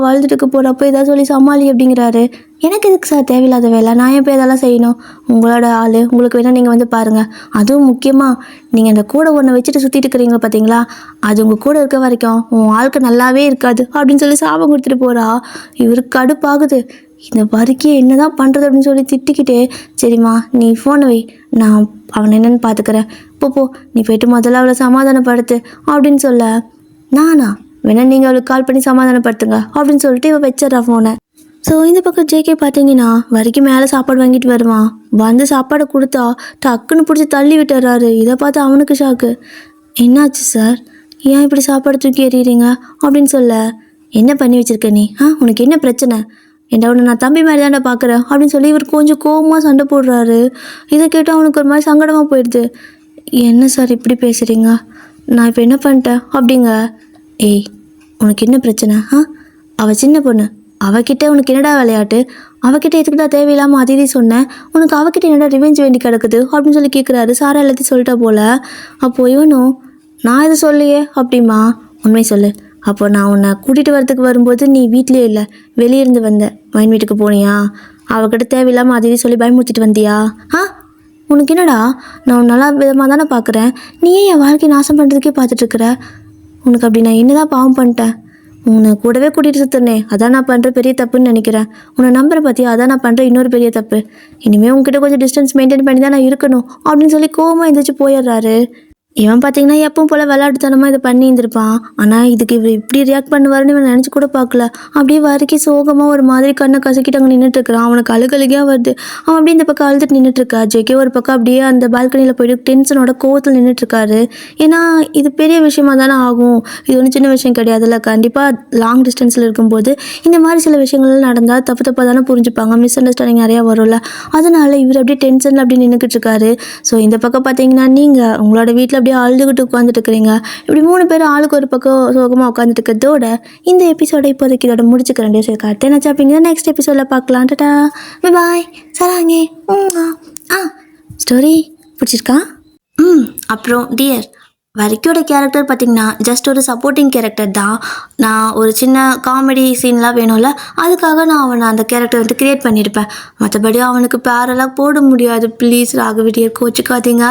வாழ்ந்துட்டுக்கு போகிறப்போ ஏதாவது சொல்லி சமாளி அப்படிங்கிறாரு. எனக்கு எதுக்கு சார் தேவையில்லாத வேலை, நான் ஏன் போய் அதெல்லாம் செய்யணும்? உங்களோட ஆள், உங்களுக்கு வேணால் நீங்கள் வந்து பாருங்கள். அதுவும் முக்கியமாக நீங்கள் அந்த கூட ஒன்றை வச்சுட்டு சுற்றிட்டு இருக்கிறீங்க பார்த்தீங்களா, அது உங்கள் கூட இருக்க வரைக்கும் உன் ஆளுக்கு நல்லாவே இருக்காது அப்படின்னு சொல்லி சாபம் கொடுத்துட்டு போகிறா. இவருக்கு கடுப்பாகுது. இந்த வரிக்கி என்ன தான் பண்ணுறது அப்படின்னு சொல்லி திட்டிக்கிட்டே, சரிம்மா நீ ஃபோனை வை, நான் அவனை என்னென்னு பார்த்துக்கிறேன், போ நீ போய்ட்டு முதல்ல அவளை சமாதானப்படுத்து அப்படின்னு சொல்ல, நானா வேணா நீங்கள் அவளுக்கு கால் பண்ணி சமாதானப்படுத்துங்க அப்படின்னு சொல்லிட்டு இவன் வச்சிடறா ஃபோனை. ஸோ இந்த பக்கம் ஜேகே பார்த்தீங்கன்னா வரைக்கும் மேலே சாப்பாடு வாங்கிட்டு வருவான். வந்து சாப்பாடை கொடுத்தா டக்குன்னு பிடிச்சி தள்ளி விட்டுறாரு. இதை பார்த்து அவனுக்கு ஷாக்கு. என்னாச்சு சார், ஏன் இப்படி சாப்பாடு தூக்கி எறிகிறீங்க அப்படின்னு சொல்ல, என்ன பண்ணி வச்சிருக்க நீ? உனக்கு என்ன பிரச்சனை? ஏன்டா உன்னை நான் தம்பி மாதிரி தாண்டா பார்க்குறேன் அப்படின்னு சொல்லி இவர் கொஞ்சம் கோவமாக சண்டை போடுறாரு. இதை கேட்டு அவனுக்கு ஒரு மாதிரி சங்கடமாக போயிடுது. என்ன சார் இப்படி பேசுகிறீங்க, நான் இப்போ என்ன பண்ணிட்டேன் அப்படிங்க. ஏய் உனக்கு என்ன பிரச்சனை? அவள் சின்ன பொண்ணு, அவகிட்ட உனக்கு என்னடா விளையாட்டு? அவகிட்ட எதுக்குடா தேவையில்லாமல் அதிதி சொன்னேன், உனக்கு அவகிட்ட என்னடா ரிவெஞ்ச் வேண்டி கிடக்குது அப்படின்னு சொல்லி கேட்குறாரு. சாரா எல்லாத்தையும் சொல்லிட்டா போல். அப்போது இவனும், நான் எதுவும் சொல்லையே அப்படிமா, உண்மை சொல்லு. அப்போ நான் உன்னை கூட்டிகிட்டு வரதுக்கு வரும்போது நீ வீட்லேயே இல்லை, வெளியே இருந்து வந்த, மைன் வீட்டுக்கு போனியா? அவகிட்ட தேவையில்லாமல் அதிதி சொல்லி பயமுறுத்திட்டு வந்தியா? உனக்கு என்னடா, நான் நல்லா விதமாக தானே பார்க்குறேன், நீ ஏன் என் வாழ்க்கையை நாசம் பண்ணுறதுக்கே பார்த்துட்ருக்குற? உனக்கு அப்படி நான் என்ன தான் பாவம் பண்ணிட்டேன்? உன்னை கூடவே கூட்டிகிட்டு சுற்றுனே, அதான் நான் பண்ணுற பெரிய தப்புன்னு நினைக்கிறேன். உன்னை நம்புற பார்த்தியா, அதான் நான் பண்ணுற இன்னொரு பெரிய தப்பு. இனிமேல் உங்ககிட்ட கொஞ்சம் டிஸ்டன்ஸ் மெயின்டைன் பண்ணி தான் நான் இருக்கணும் அப்படின்னு சொல்லி கோவமாக எழுந்திரிச்சு போயிடுறாரு. இவன் பார்த்தீங்கன்னா எப்பவும் போல் விளையாட்டுத்தனமாக இதை பண்ணி இருந்திருப்பான். ஆனால் இதுக்கு இவர் இப்படி ரியாக்ட் பண்ணுவாருன்னு இவன் நினச்சி கூட பார்க்கல. அப்படியே வரைக்கும் சோகமாக ஒரு மாதிரி கண்ணை கசக்கிட்டு அங்கே நின்றுட்டுருக்கிறான். அவனுக்கு அழுகழுகையாக வருது. அவன் அப்படியே இந்த பக்கம் அழுதுட்டு நின்றுட்டுருக்கா. ஜேகே ஒரு பக்கம் அப்படியே அந்த பால்கனியில் போய்ட்டு டென்ஷனோட கோவத்தில் நின்றுட்டுருக்காரு. ஏன்னா இது பெரிய விஷயமா தானே ஆகும், இது ஒன்றும் சின்ன விஷயம் கிடையாதுல்ல. கண்டிப்பாக லாங் டிஸ்டன்ஸில் இருக்கும்போது இந்த மாதிரி சில விஷயங்கள் நடந்தால் தப்பாக தானே புரிஞ்சுப்பாங்க, மிஸ் அண்டர்ஸ்டாண்டிங் நிறையா வரும்ல. அதனால இவர் அப்படியே டென்ஷனில் அப்படி நின்றுக்கிட்டு இருக்காரு. ஸோ இந்த பக்கம் பார்த்தீங்கன்னா நீங்கள் உங்களோட வீட்டில் அப்படியே அழுதுகிட்டு உட்காந்துட்டு இருக்கிறீங்க. இப்படி 3 பேர் ஆளுக்கு ஒரு பக்கம் சோகமாக உட்காந்துட்டு இருக்கிறதோட இந்த எபிசோட இப்போதைக்கு இதோட முடிச்சுக்கிறேன். அடுத்து என்ன சாப்பிங்க நெக்ஸ்ட் எபிசோடில் பார்க்கலாம். டாடா பாய் சராங்கே. ஸ்டோரி பிடிச்சிருக்கா? அப்புறம் டியர் வரிக்கோட கேரக்டர் பார்த்திங்கன்னா ஜஸ்ட் ஒரு சப்போர்ட்டிங் கேரக்டர் தான். நான் ஒரு சின்ன காமெடி சீன்லாம் வேணும்ல, அதுக்காக நான் அவனை அந்த கேரக்டர் வந்து க்ரியேட் பண்ணியிருப்பேன். மற்றபடி அவனுக்கு பேரெல்லாம் போட முடியாது. ப்ளீஸ் ராகவிடியர் கோச்சிக்காதீங்க.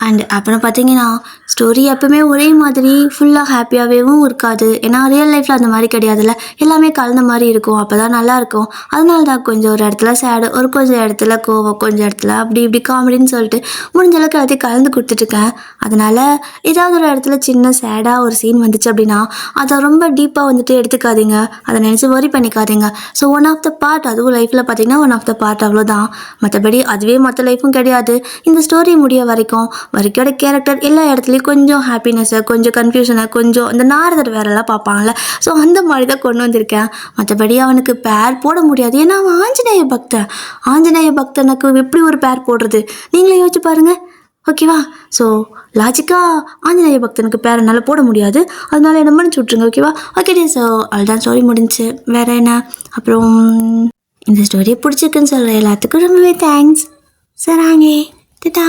அண்ட் அப்புறம் பார்த்தீங்கன்னா ஸ்டோரி எப்பவுமே ஒரே மாதிரி ஃபுல்லாக ஹாப்பியாகவேவும் இருக்காது. ஏன்னா ரியல் லைஃப்பில் அந்த மாதிரி கிடையாதுல்ல, எல்லாமே கலந்த மாதிரி இருக்கும். அப்போ தான் நல்லாயிருக்கும். அதனால தான் கொஞ்சம் ஒரு இடத்துல சேடு, ஒரு கொஞ்சம் இடத்துல கோவம், கொஞ்சம் இடத்துல அப்படி இப்படி காமெடின்னு சொல்லிட்டு முடிஞ்ச அளவுக்கு எல்லாத்தையும் கலந்து கொடுத்துட்ருக்கேன். அதனால் ஏதாவது ஒரு இடத்துல சின்ன சேடாக ஒரு சீன் வந்துச்சு அப்படின்னா அதை ரொம்ப டீப்பாக வந்துட்டு எடுத்துக்காதீங்க, அதை நினச்சி வரி பண்ணிக்காதீங்க. So one of the part, அதுவும் லைஃப்பில் பார்த்தீங்கன்னா ஒன் ஆஃப் த பார்ட், அவ்வளோதான். மற்றபடி அதுவே மற்ற லைஃப்பும் கிடையாது. இந்த ஸ்டோரி முடிய வரைக்கும் வரிக்கோட கேரக்டர் எல்லா இடத்துலையும் கொஞ்சம் ஹாப்பினஸ்ஸை, கொஞ்சம் கன்ஃபியூஷனை, கொஞ்சம் இந்த நாரதர் வேறெல்லாம் பார்ப்பாங்கள்ல, ஸோ அந்த மாதிரி தான் கொண்டு வந்திருக்கேன். மற்றபடி அவனுக்கு பேர் போட முடியாது, ஏன்னா அவன் ஆஞ்சநேய பக்தன். ஆஞ்சநேய பக்தனுக்கு எப்படி ஒரு பேர் போடுறது நீங்களே யோசிச்சு பாருங்கள். ஓகேவா? ஸோ லாஜிக்காக ஆஞ்சநேய பக்தனுக்கு பேர் என்னால் போட முடியாது, அதனால என்ன மன்னிச்சு விட்ருங்க. ஓகேவா? ஓகே. ஸோ அதுதான் ஸ்டோரி முடிஞ்சு. வேறு என்ன? அப்புறம் இந்த ஸ்டோரியை பிடிச்சிருக்குன்னு சொல்கிற எல்லாத்துக்கும் ரொம்பவே தேங்க்ஸ். சராங்கே. டாடா.